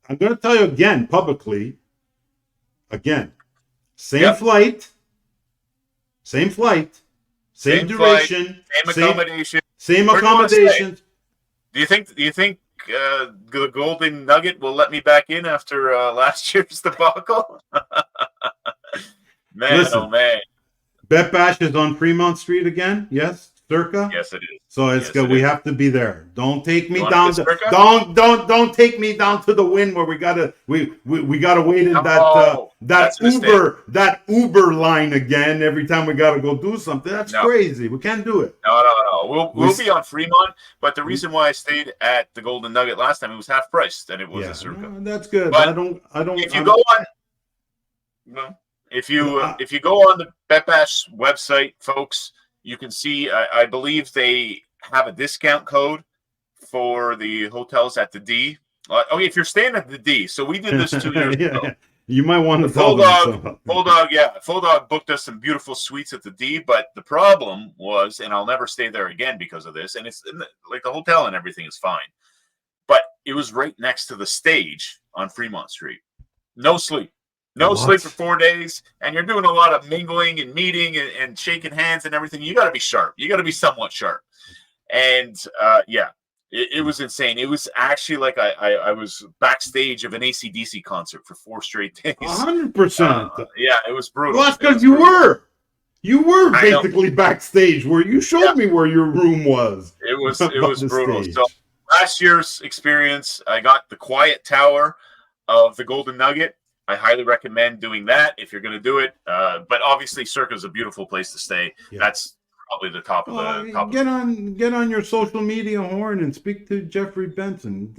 Speaker 2: I'm going to tell you again publicly. Same flight, same duration, same accommodations.
Speaker 1: Do you think the Golden Nugget will let me back in after last year's debacle?
Speaker 2: Listen,
Speaker 1: oh man.
Speaker 2: BetBash is on Fremont Street again. Yes, Circa.
Speaker 1: Yes, it is.
Speaker 2: So it's good. We have to be there. Don't take me down. Don't take me down to the Wynn where we gotta wait in that Uber line again every time we gotta go do something. That's crazy. We can't do it.
Speaker 1: No. We'll be on Fremont, but the reason why I stayed at the Golden Nugget last time, it was half priced and it was a Circa.
Speaker 2: No, that's good.
Speaker 1: But
Speaker 2: I don't.
Speaker 1: If you go on, if you go on the BetBash website, folks, you can see. I believe they have a discount code for the hotels at the D. Okay, if you're staying at the D, so we did this 2 years ago.
Speaker 2: You might want to
Speaker 1: Bodog booked us some beautiful suites at the D, but the problem was, and I'll never stay there again because of this, and it's like the hotel and everything is fine, but it was right next to the stage on Fremont Street. No sleep. No sleep for 4 days, and you're doing a lot of mingling and meeting and shaking hands and everything. You got to be sharp. You got to be somewhat sharp. And it was insane. It was actually like I was backstage of an AC/DC concert for 4 straight days.
Speaker 2: 100%.
Speaker 1: Yeah, it was brutal.
Speaker 2: Well, that's because you were basically backstage where you showed me where your room was.
Speaker 1: It was brutal. Stage. So last year's experience, I got the quiet tower of the Golden Nugget. I highly recommend doing that if you're going to do it. But obviously, Circa is a beautiful place to stay. Yeah. That's probably the top of the top.
Speaker 2: Get on your social media horn and speak to Jeffrey Benson.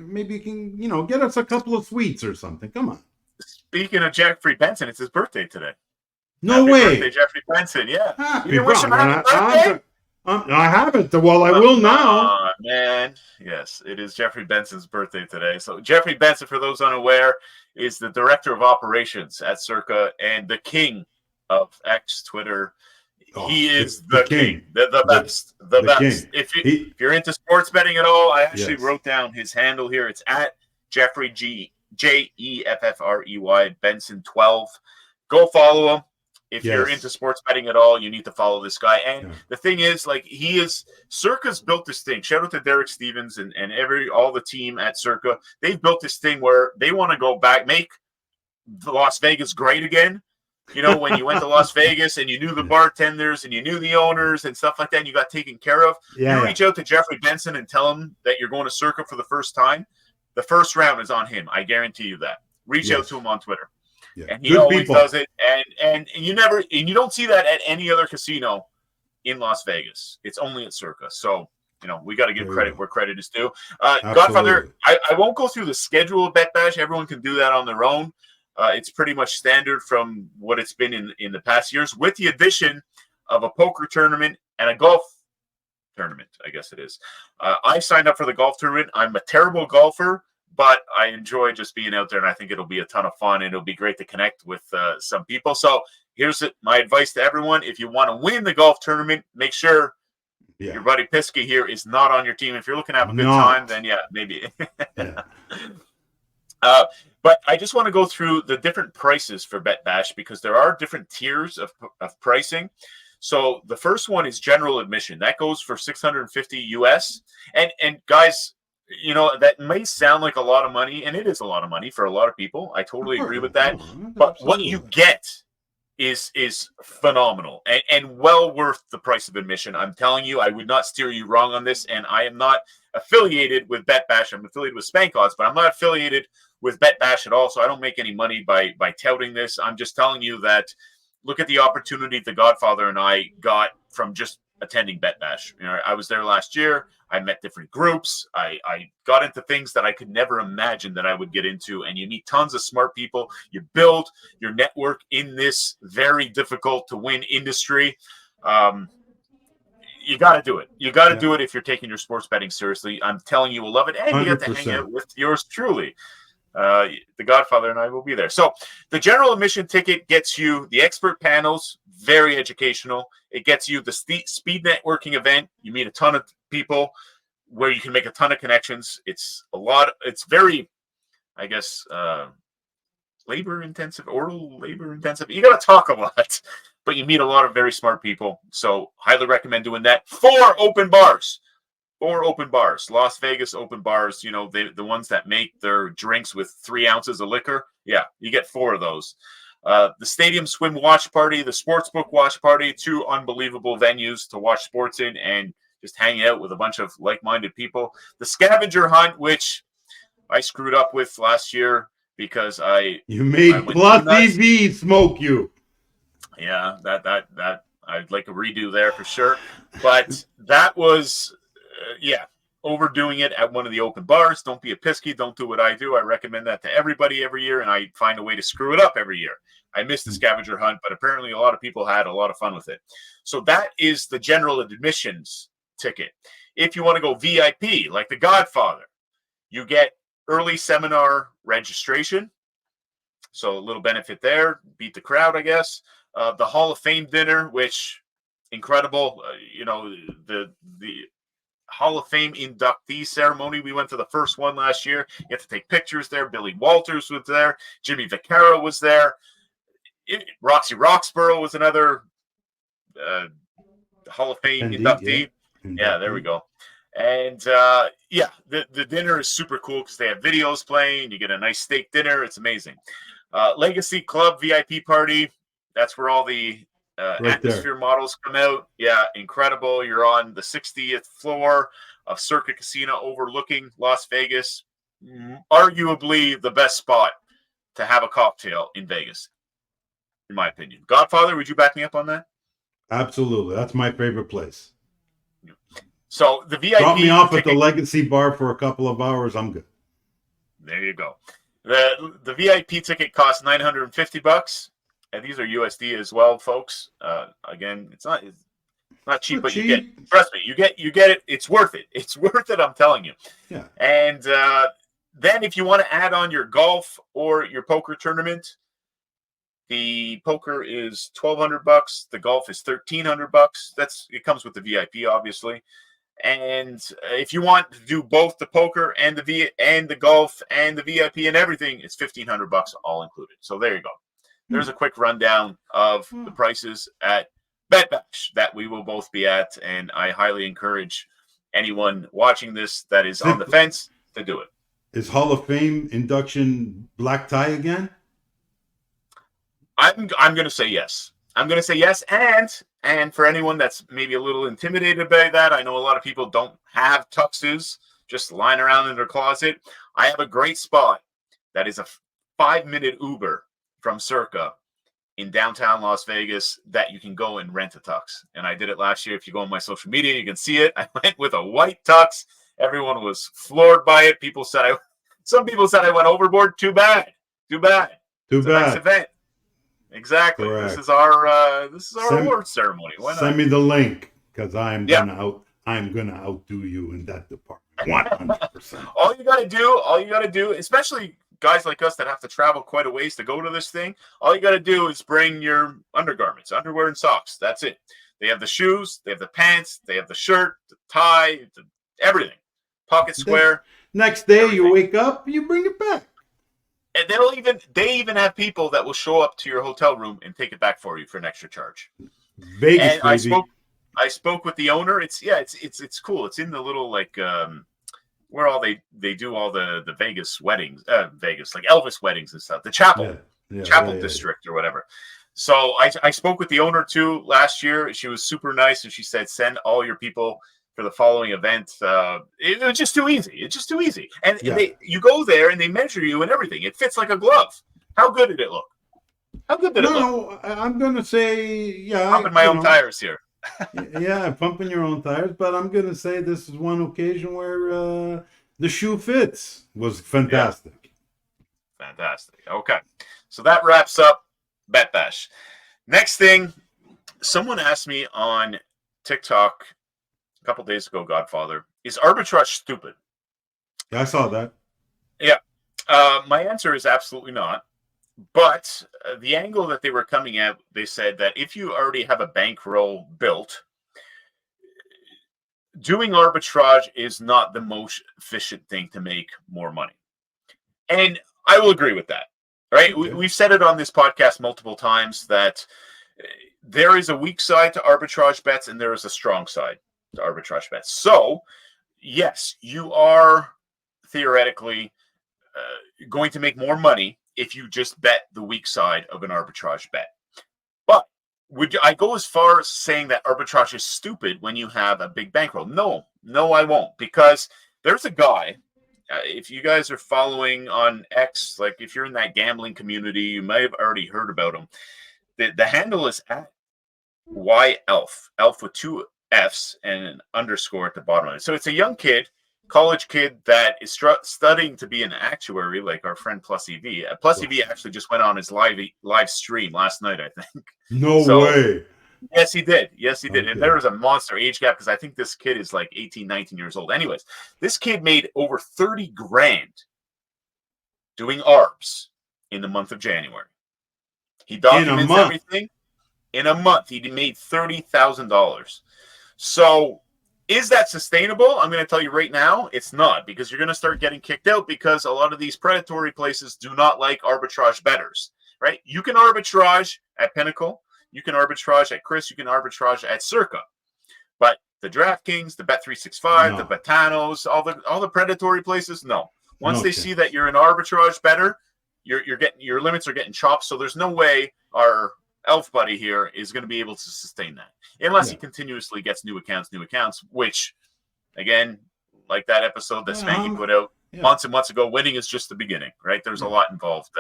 Speaker 2: Maybe you can, get us a couple of suites or something. Come on.
Speaker 1: Speaking of Jeffrey Benson, it's his birthday today.
Speaker 2: No way.
Speaker 1: Happy birthday, Jeffrey Benson. Yeah. You didn't wish him happy birthday?
Speaker 2: I haven't. Well, I will now.
Speaker 1: Man. Yes, it is Jeffrey Benson's birthday today. So Jeffrey Benson, for those unaware, is the director of operations at Circa and the king of X Twitter. He is the king, the best. King. If you're into sports betting at all, I actually wrote down his handle here. It's at Jeffrey Jeffrey Benson 12. Go follow him. If you're into sports betting at all, you need to follow this guy. And the thing is, Circa's built this thing. Shout out to Derek Stevens and all the team at Circa. They've built this thing where they want to go back, make Las Vegas great again. When you went to Las Vegas and you knew the bartenders and you knew the owners and stuff like that, and you got taken care of. You reach out to Jeffrey Benson and tell him that you're going to Circa for the first time. The first round is on him. I guarantee you that. Reach out to him on Twitter. Yeah. And he always does it, and you don't see that at any other casino in Las Vegas. It's only at Circa. So we got to give credit where credit is due. Godfather, I won't go through the schedule of BetBash. Everyone can do that on their own. It's pretty much standard from what it's been in the past years, with the addition of a poker tournament and a golf tournament. I guess it is. I signed up for the golf tournament. I'm a terrible golfer, but I enjoy just being out there, and I think it'll be a ton of fun, and it'll be great to connect with some people. So here's my advice to everyone. If you want to win the golf tournament, make sure your buddy Pisky here is not on your team. If you're looking to have a good time, then maybe. But I just want to go through the different prices for BetBash because there are different tiers of pricing. So the first one is general admission. That goes for $650 US. And guys, that may sound like a lot of money, and it is a lot of money for a lot of people. I totally agree with that. But what you get is phenomenal and well worth the price of admission. I'm telling you, I would not steer you wrong on this, and I am not affiliated with BetBash. I'm affiliated with Spank Odds, but I'm not affiliated with BetBash at all, so I don't make any money by touting this. I'm just telling you that look at the opportunity the Godfather and I got from just attending BetBash. I was there last year. I met different groups. I got into things that I could never imagine that I would get into. And you meet tons of smart people. You build your network in this very difficult to win industry. You got to do it. You got to do it if you're taking your sports betting seriously. I'm telling you, we'll love it. And 100%. You get to hang out with yours truly. The Godfather and I will be there. So the general admission ticket gets you the expert panels, very educational. It gets you the speed networking event. You meet a ton of people where you can make a ton of connections. It's very, I guess, labor intensive. You got to talk a lot, but you meet a lot of very smart people. So highly recommend doing that. 4 open bars. Las Vegas open bars, the ones that make their drinks with 3 ounces of liquor. Yeah, you get 4 of those. The stadium swim watch party, the sportsbook watch party, 2 unbelievable venues to watch sports in and just hang out with a bunch of like-minded people. The scavenger hunt, which I screwed up with last year because
Speaker 2: you made Plus TV smoke you.
Speaker 1: Yeah, that I'd like a redo there for sure. But that was overdoing it at one of the open bars. Don't be a pisky. Don't do what I do. I recommend that to everybody every year, and I find a way to screw it up every year. I missed the scavenger hunt, but apparently a lot of people had a lot of fun with it. So that is the general admissions ticket. If you want to go VIP, like the Godfather, you get early seminar registration. So a little benefit there. Beat the crowd, I guess. The Hall of Fame dinner, which incredible. The Hall of Fame inductee ceremony. We went to the first one last year. You have to take pictures there. Billy Walters was there. Jimmy Vaccaro was there. Roxy Roxborough was another Hall of Fame inductee. Yeah, there we go. And the dinner is super cool because they have videos playing. You get a nice steak dinner. It's amazing. Legacy Club VIP party. That's where all the atmosphere models come out. Yeah, incredible. You're on the 60th floor of Circuit Casino overlooking Las Vegas. Arguably the best spot to have a cocktail in Vegas, in my opinion. Godfather, would you back me up on that?
Speaker 2: Absolutely. That's my favorite place.
Speaker 1: So the VIP
Speaker 2: drop me off at the Legacy bar for a couple of hours. I'm good.
Speaker 1: There you go. The VIP ticket costs $950. And these are USD as well, folks. Again, it's not cheap, but you get. Trust me, you get it. It's worth it. It's worth it. I'm telling you.
Speaker 2: Yeah.
Speaker 1: And then, if you want to add on your golf or your poker tournament, the poker is $1,200. The golf is $1,300. It comes with the VIP, obviously. And if you want to do both the poker and the golf and the VIP and everything, it's $1,500 all included. So there you go. There's a quick rundown of the prices at BetBash that we will both be at, and I highly encourage anyone watching this that is on the fence to do it.
Speaker 2: Is Hall of Fame induction black tie again?
Speaker 1: I'm going to say yes. I'm going to say yes, and for anyone that's maybe a little intimidated by that, I know a lot of people don't have tuxes just lying around in their closet. I have a great spot that is a 5-minute Uber from Circa in downtown Las Vegas that you can go and rent a tux. And I did it last year. If you go on my social media, you can see it. I went with a white tux. Everyone was floored by it. Some people said I went overboard. Too bad. It's a nice event. Exactly. Correct. This is our award ceremony. Why not?
Speaker 2: Send me the link because I'm gonna outdo you in that department. 100%.
Speaker 1: All you gotta do, especially guys like us that have to travel quite a ways to go to this thing, all you got to do is bring your undergarments, underwear and socks. That's it. They have the shoes, they have the pants, they have the shirt, the tie, everything. Pocket square.
Speaker 2: Next day everything. You wake up, you bring it back.
Speaker 1: And they even have people that will show up to your hotel room and take it back for you for an extra charge.
Speaker 2: Vegas,
Speaker 1: And
Speaker 2: baby.
Speaker 1: I spoke with the owner. It's cool. It's in the little like where all they do all the Vegas weddings, Vegas like Elvis weddings and stuff. The
Speaker 2: Yeah, yeah, yeah,
Speaker 1: Chapel
Speaker 2: yeah, yeah.
Speaker 1: District or whatever. So I spoke with the owner too last year. She was super nice, and she said send all your people for the following event. It was just too easy. It's just too easy. And
Speaker 2: Yeah.
Speaker 1: you go there and they measure you and everything. It fits like a glove. How good did it look? How good did it look?
Speaker 2: No, I'm gonna say, yeah,
Speaker 1: Pumping my own tires here.
Speaker 2: yeah, pumping your own tires. But I'm gonna say this is one occasion where the shoe fits was
Speaker 1: Yeah,
Speaker 2: fantastic.
Speaker 1: fantastic. Okay, so that wraps up Bet Bash. Next thing, someone asked me on TikTok a couple days ago, Godfather, is arbitrage stupid?
Speaker 2: Yeah, I saw that.
Speaker 1: Yeah. My answer is absolutely not. But the angle that they were coming at, they said that if you already have a bankroll built, doing arbitrage is not the most efficient thing to make more money. And I will agree with that. Right?
Speaker 2: Okay.
Speaker 1: We've said it on this podcast multiple times that there is a weak side to arbitrage bets and there is a strong side to arbitrage bets. So, yes, you are theoretically going to make more money if you just bet the weak side of an arbitrage bet. But would I go as far as saying that arbitrage is stupid when you have a big bankroll? No, I won't, because there's a guy. If you guys are following on X, like if you're in that gambling community, you may have already heard about him. The handle is at YElf, Elf with two F's and an underscore at the bottom of it. So it's a young kid, college kid that is studying to be an actuary, like our friend Plus EV. Plus EV actually just went on his live stream last night, I think.
Speaker 2: No
Speaker 1: So,
Speaker 2: way.
Speaker 1: Yes, he did. Yes, he did.
Speaker 2: Okay.
Speaker 1: And there was a monster age gap because I think this kid is like 18, 19 years old. Anyways, this kid made over 30 grand doing ARBs in the month of January. He documents everything. In a month, he made $30,000. So, is that sustainable? I'm going to tell you right now, it's not, because you're going to start getting kicked out because a lot of these predatory places do not like arbitrage bettors, right? You can arbitrage at Pinnacle. You can arbitrage at Chris. You can arbitrage at Circa. But the DraftKings, the Bet365, the Betanos, all the predatory places, no. Once they see that you're an arbitrage bettor, your limits are getting chopped. So there's no way our Elf buddy here is going to be able to sustain that unless he continuously gets new accounts, which, again, like that episode that Spanky put out months and months ago, winning is just the beginning, right? There's a lot involved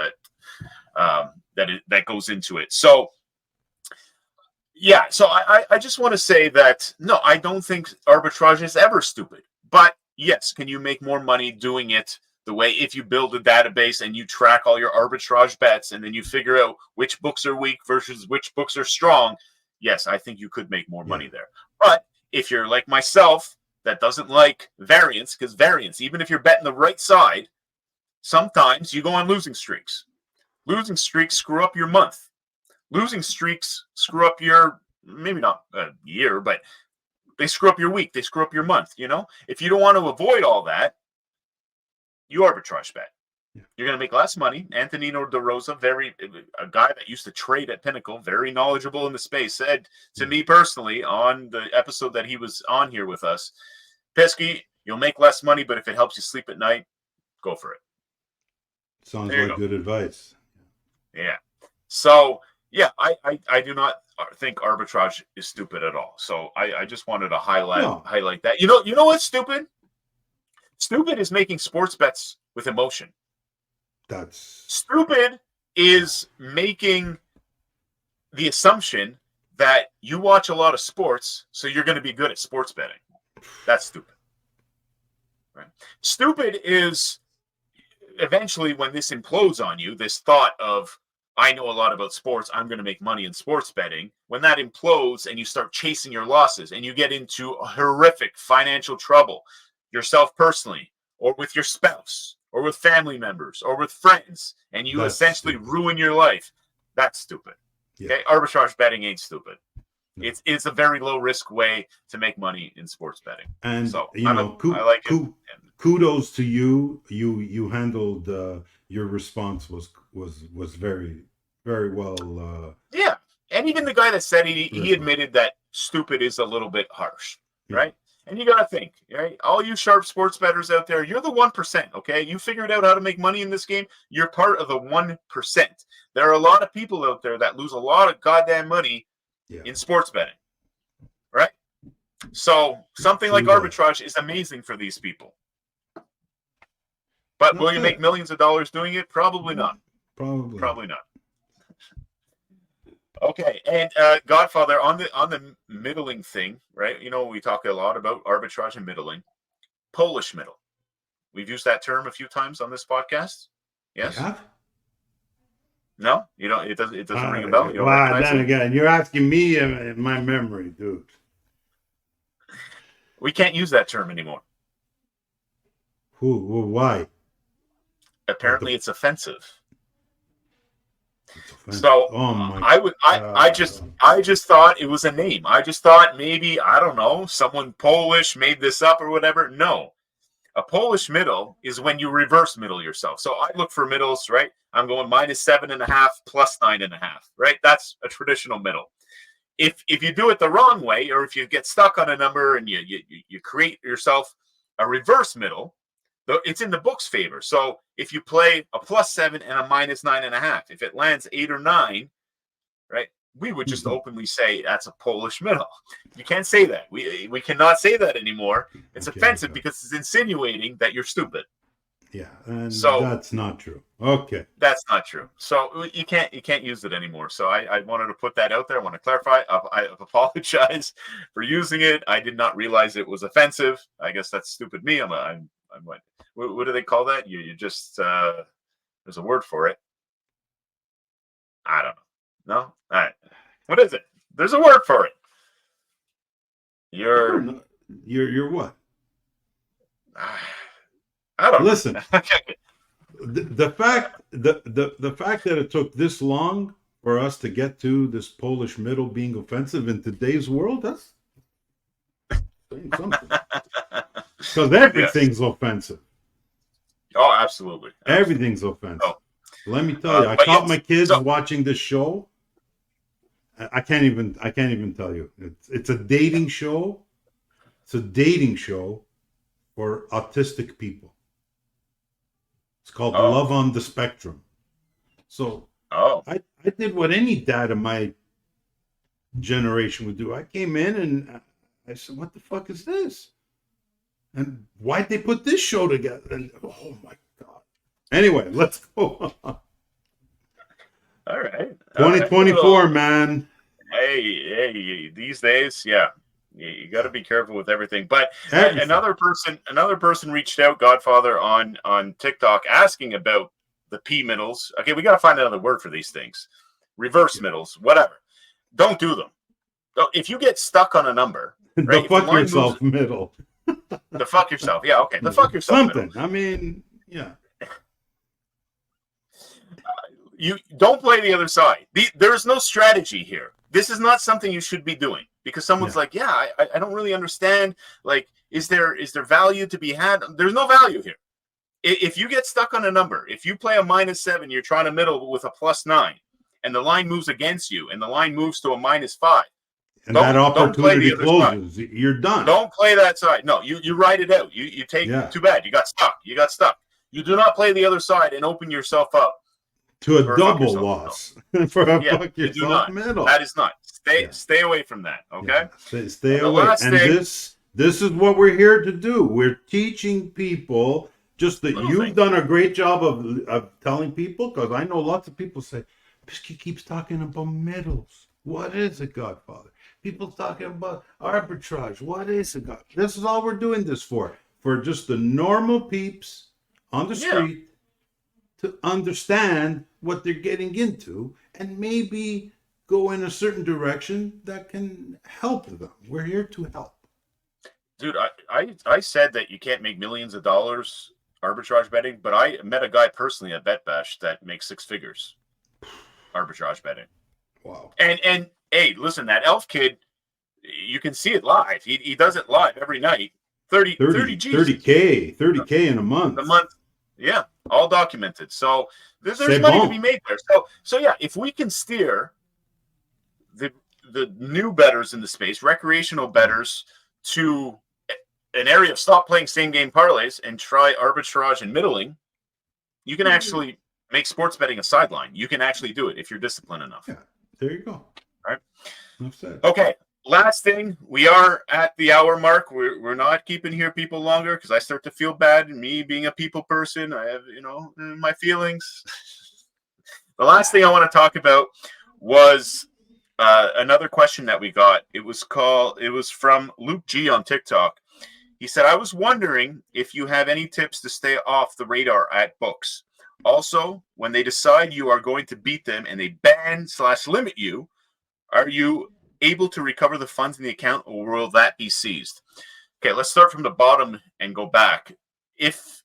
Speaker 1: that goes into it. So, yeah, so I just want to say that, no, I don't think arbitrage is ever stupid. But, yes, can you make more money doing it the way if you build a database and you track all your arbitrage bets and then you figure out which books are weak versus which books are strong? Yes, I think you could make more money there. But if you're like myself that doesn't like variance, because variance, even if you're betting the right side, sometimes you go on losing streaks. Losing streaks screw up your month. Losing streaks screw up your, maybe not a year, but they screw up your week. They screw up your month, you know? If you don't want to avoid all that, you arbitrage bet. You're going to make less money. Antonino De Rosa, a guy that used to trade at Pinnacle, very knowledgeable in the space, said to me personally on the episode that he was on here with us, Pisky, you'll make less money, but if it helps you sleep at night, go for it.
Speaker 2: Sounds like good advice.
Speaker 1: Yeah. So, yeah, I do not think arbitrage is stupid at all. So I just wanted to highlight that. You know what's stupid? Stupid is making sports bets with emotion.
Speaker 2: That's
Speaker 1: stupid is making the assumption that you watch a lot of sports, so you're going to be good at sports betting. That's stupid. Right? Stupid is eventually when this implodes on you, this thought of, I know a lot about sports, I'm going to make money in sports betting. When that implodes and you start chasing your losses and you get into a horrific financial trouble, yourself personally, or with your spouse, or with family members, or with friends, and you essentially ruin your life, that's stupid. Yeah. Okay, arbitrage betting ain't stupid. No. It's a very low risk way to make money in sports betting.
Speaker 2: And
Speaker 1: so
Speaker 2: I like it. Kudos to you. You handled your response was very, very well.
Speaker 1: Yeah. And even the guy that said he admitted that stupid is a little bit harsh, right? And you got to think, right? All you sharp sports bettors out there, you're the 1%, okay? You figured out how to make money in this game. You're part of the 1%. There are a lot of people out there that lose a lot of goddamn money in sports betting, right? So something like arbitrage is amazing for these people. But will you make millions of dollars doing it? Probably not. Probably not. Okay, and Godfather, on the middling thing, right? You know, we talk a lot about arbitrage and middling. Polish middle. We've used that term a few times on this podcast. Yes.
Speaker 2: Yeah.
Speaker 1: No, you don't. It doesn't ring a bell. You don't
Speaker 2: then again, you're asking me in my memory, dude.
Speaker 1: We can't use that term anymore.
Speaker 2: Why?
Speaker 1: Apparently, it's offensive. So I just thought it was a name. I just thought maybe, I don't know, someone Polish made this up or whatever. No, a Polish middle is when you reverse middle yourself. So I look for middles, right? I'm going -7.5 plus 9.5, right? That's a traditional middle. If you do it the wrong way, or if you get stuck on a number and you create yourself a reverse middle, it's in the book's favor. So if you play a +7 and a -9.5, if it lands 8 or 9, right, we would just openly say that's a Polish middle. You can't say that. We cannot say that anymore. It's offensive because it's insinuating that you're stupid.
Speaker 2: Yeah, and so that's not true. Okay,
Speaker 1: that's not true. So you can't use it anymore. So I wanted to put that out there. I want to clarify. I apologize for using it. I did not realize it was offensive. I guess that's stupid me. I'm what do they call that? You just there's a word for it. I don't know. No? All right. What is it? There's a word for it. You're
Speaker 2: what?
Speaker 1: I don't
Speaker 2: listen. The fact that it took this long for us to get to this Polish middle being offensive in today's world, that's saying something. Because everything's offensive.
Speaker 1: Oh, absolutely.
Speaker 2: Everything's offensive. Oh. Let me tell you, I caught my kids watching this show. I can't even tell you. It's a dating show. It's a dating show for autistic people. It's called Love on the Spectrum. So I did what any dad of my generation would do. I came in and I said, "What the fuck is this? And why'd they put this show together?" And oh my God. Anyway, let's go on.
Speaker 1: All right.
Speaker 2: 2024, man.
Speaker 1: Hey, these days, yeah. You got to be careful with everything. But another person reached out, Godfather, on TikTok asking about the P middles. Okay, we got to find another word for these things. Reverse middles, whatever. Don't do them. If you get stuck on a number, right,
Speaker 2: the fuck yourself middle.
Speaker 1: The fuck yourself. Yeah, okay. The fuck yourself
Speaker 2: something.
Speaker 1: Middle.
Speaker 2: I mean, yeah.
Speaker 1: You don't play the other side. There's no strategy here. This is not something you should be doing because someone's like, I don't really understand. Like, is there value to be had? There's no value here. If you get stuck on a number, if you play a -7, you're trying to middle with a +9, and the line moves against you, and the line moves to a -5,
Speaker 2: and that opportunity closes, you're done.
Speaker 1: Don't play that side. No, you ride it out. You take too bad. You got stuck. You do not play the other side and open yourself up
Speaker 2: to a double loss for a fuck yourself middle.
Speaker 1: That is not. Stay away from that. Okay.
Speaker 2: Yeah, stay away. And this is what we're here to do. We're teaching people. Just that you've done a great job of telling people, because I know lots of people say, Pisky keeps talking about middles. What is it, Godfather? People talking about arbitrage. What is it, God? This is all we're doing this for just the normal peeps on the street to understand what they're getting into and maybe go in a certain direction that can help them. We're here to help.
Speaker 1: Dude, I said that you can't make millions of dollars arbitrage betting, but I met a guy personally at Bet Bash that makes 6 figures arbitrage betting.
Speaker 2: Wow.
Speaker 1: And hey, listen, that elf kid, you can see it live. He does it live every night.
Speaker 2: 30K in a month.
Speaker 1: Yeah, all documented. So there's money to be made there. So yeah, if we can steer the new bettors in the space, recreational bettors, to an area of stop playing same game parlays and try arbitrage and middling, you can actually make sports betting a sideline. You can actually do it if you're disciplined enough.
Speaker 2: Yeah, there you go.
Speaker 1: All right.
Speaker 2: Enough said.
Speaker 1: Okay. Last thing, we are at the hour mark. We're not keeping here people longer because I start to feel bad. Me being a people person, I have, my feelings. The last thing I want to talk about was another question that we got. It was from Luke G on TikTok. He said, I was wondering if you have any tips to stay off the radar at books. Also, when they decide you are going to beat them and they ban/limit you, are you able to recover the funds in the account, or will that be seized? Okay, let's start from the bottom and go back. If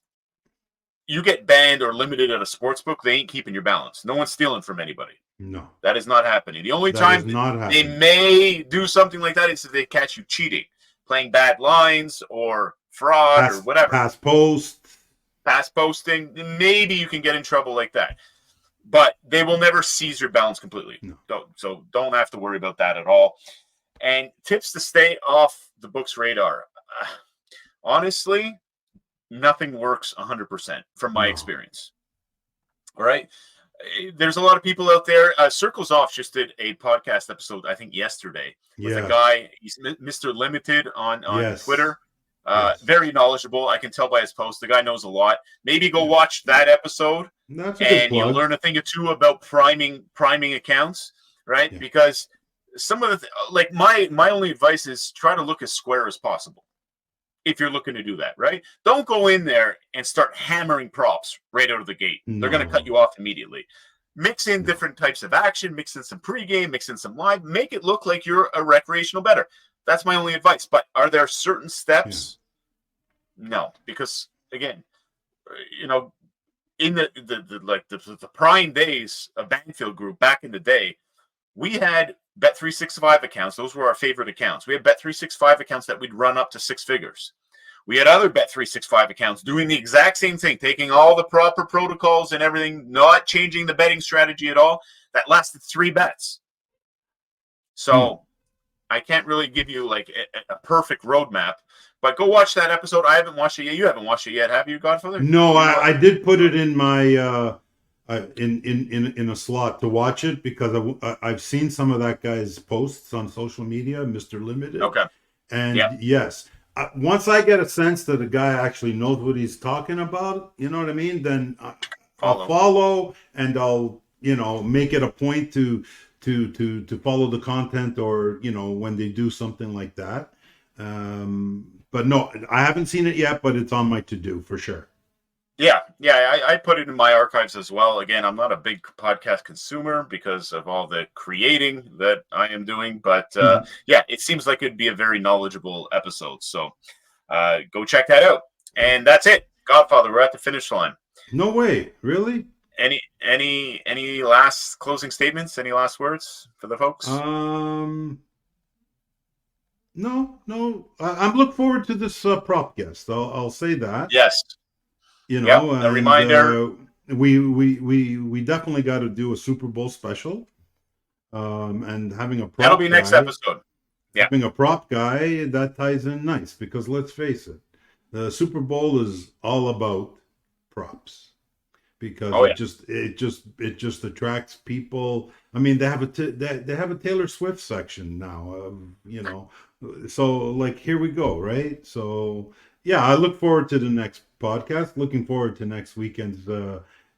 Speaker 1: you get banned or limited at a sports book, they ain't keeping your balance. No one's stealing from anybody.
Speaker 2: No.
Speaker 1: That is not happening. The only time they may do something like that is if they catch you cheating, playing bad lines or fraud or whatever.
Speaker 2: Pass
Speaker 1: posting. Maybe you can get in trouble like that. But they will never seize your balance completely.
Speaker 2: No.
Speaker 1: So don't have to worry about that at all. And tips to stay off the book's radar. Honestly, nothing works 100% from my experience. All right? There's a lot of people out there. Circles Off just did a podcast episode, I think, yesterday with a guy. He's Mr. Limited on Twitter. Very knowledgeable. I can tell by his post. The guy knows a lot. Maybe go watch that episode, and you'll learn a thing or two about priming accounts, right? Yeah. Because some of the my only advice is try to look as square as possible if you're looking to do that, right? Don't go in there and start hammering props right out of the gate. No. They're going to cut you off immediately. Mix in different types of action. Mix in some pregame. Mix in some live. Make it look like you're a recreational bettor. That's my only advice. But are there certain steps? Yeah. No, because again, in the prime days of Banfield Group back in the day, we had Bet365 accounts. Those were our favorite accounts. We had Bet365 accounts that we'd run up to six figures. We had other Bet365 accounts doing the exact same thing, taking all the proper protocols and everything, not changing the betting strategy at all. That lasted 3 bets. So I can't really give you like a perfect roadmap, but go watch that episode. I haven't watched it yet. You haven't watched it yet, have you, Godfather?
Speaker 2: No, I did put it in my in a slot to watch it because I've seen some of that guy's posts on social media, Mr. Limited.
Speaker 1: Okay.
Speaker 2: And yes, once I get a sense that the guy actually knows what he's talking about, you know what I mean? Then I'll follow and I'll make it a point to follow the content, or when they do something like that. But no, I haven't seen it yet, but it's on my to-do for sure.
Speaker 1: Yeah, I put it in my archives as well. Again, I'm not a big podcast consumer because of all the creating that I am doing, but it seems like it'd be a very knowledgeable episode. So go check that out. And that's it. Godfather, we're at the finish line.
Speaker 2: No way, really?
Speaker 1: Any last closing statements? Any last words for the folks?
Speaker 2: No. I'm looking forward to this prop guest. I'll say that.
Speaker 1: Yes.
Speaker 2: A
Speaker 1: reminder.
Speaker 2: We definitely got to do a Super Bowl special. And having a prop
Speaker 1: that'll be next episode. Yeah.
Speaker 2: Having a prop guy, that ties in nice because let's face it, the Super Bowl is all about props. Because it just attracts people. I mean, they have a Taylor Swift section now. So like here we go, right? So yeah, I look forward to the next podcast. Looking forward to next weekend's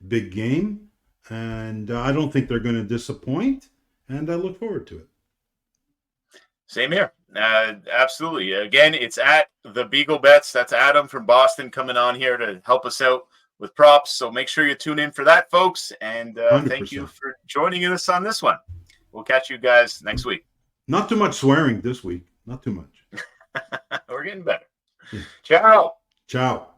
Speaker 2: big game, and I don't think they're going to disappoint. And I look forward to it.
Speaker 1: Same here. Absolutely. Again, it's at the Beagle Bets. That's Adam from Boston coming on here to help us out with props. So make sure you tune in for that, folks. And thank you for joining us on this one. We'll catch you guys next week.
Speaker 2: Not too much swearing this week. Not too much.
Speaker 1: We're getting better. Ciao.
Speaker 2: Ciao.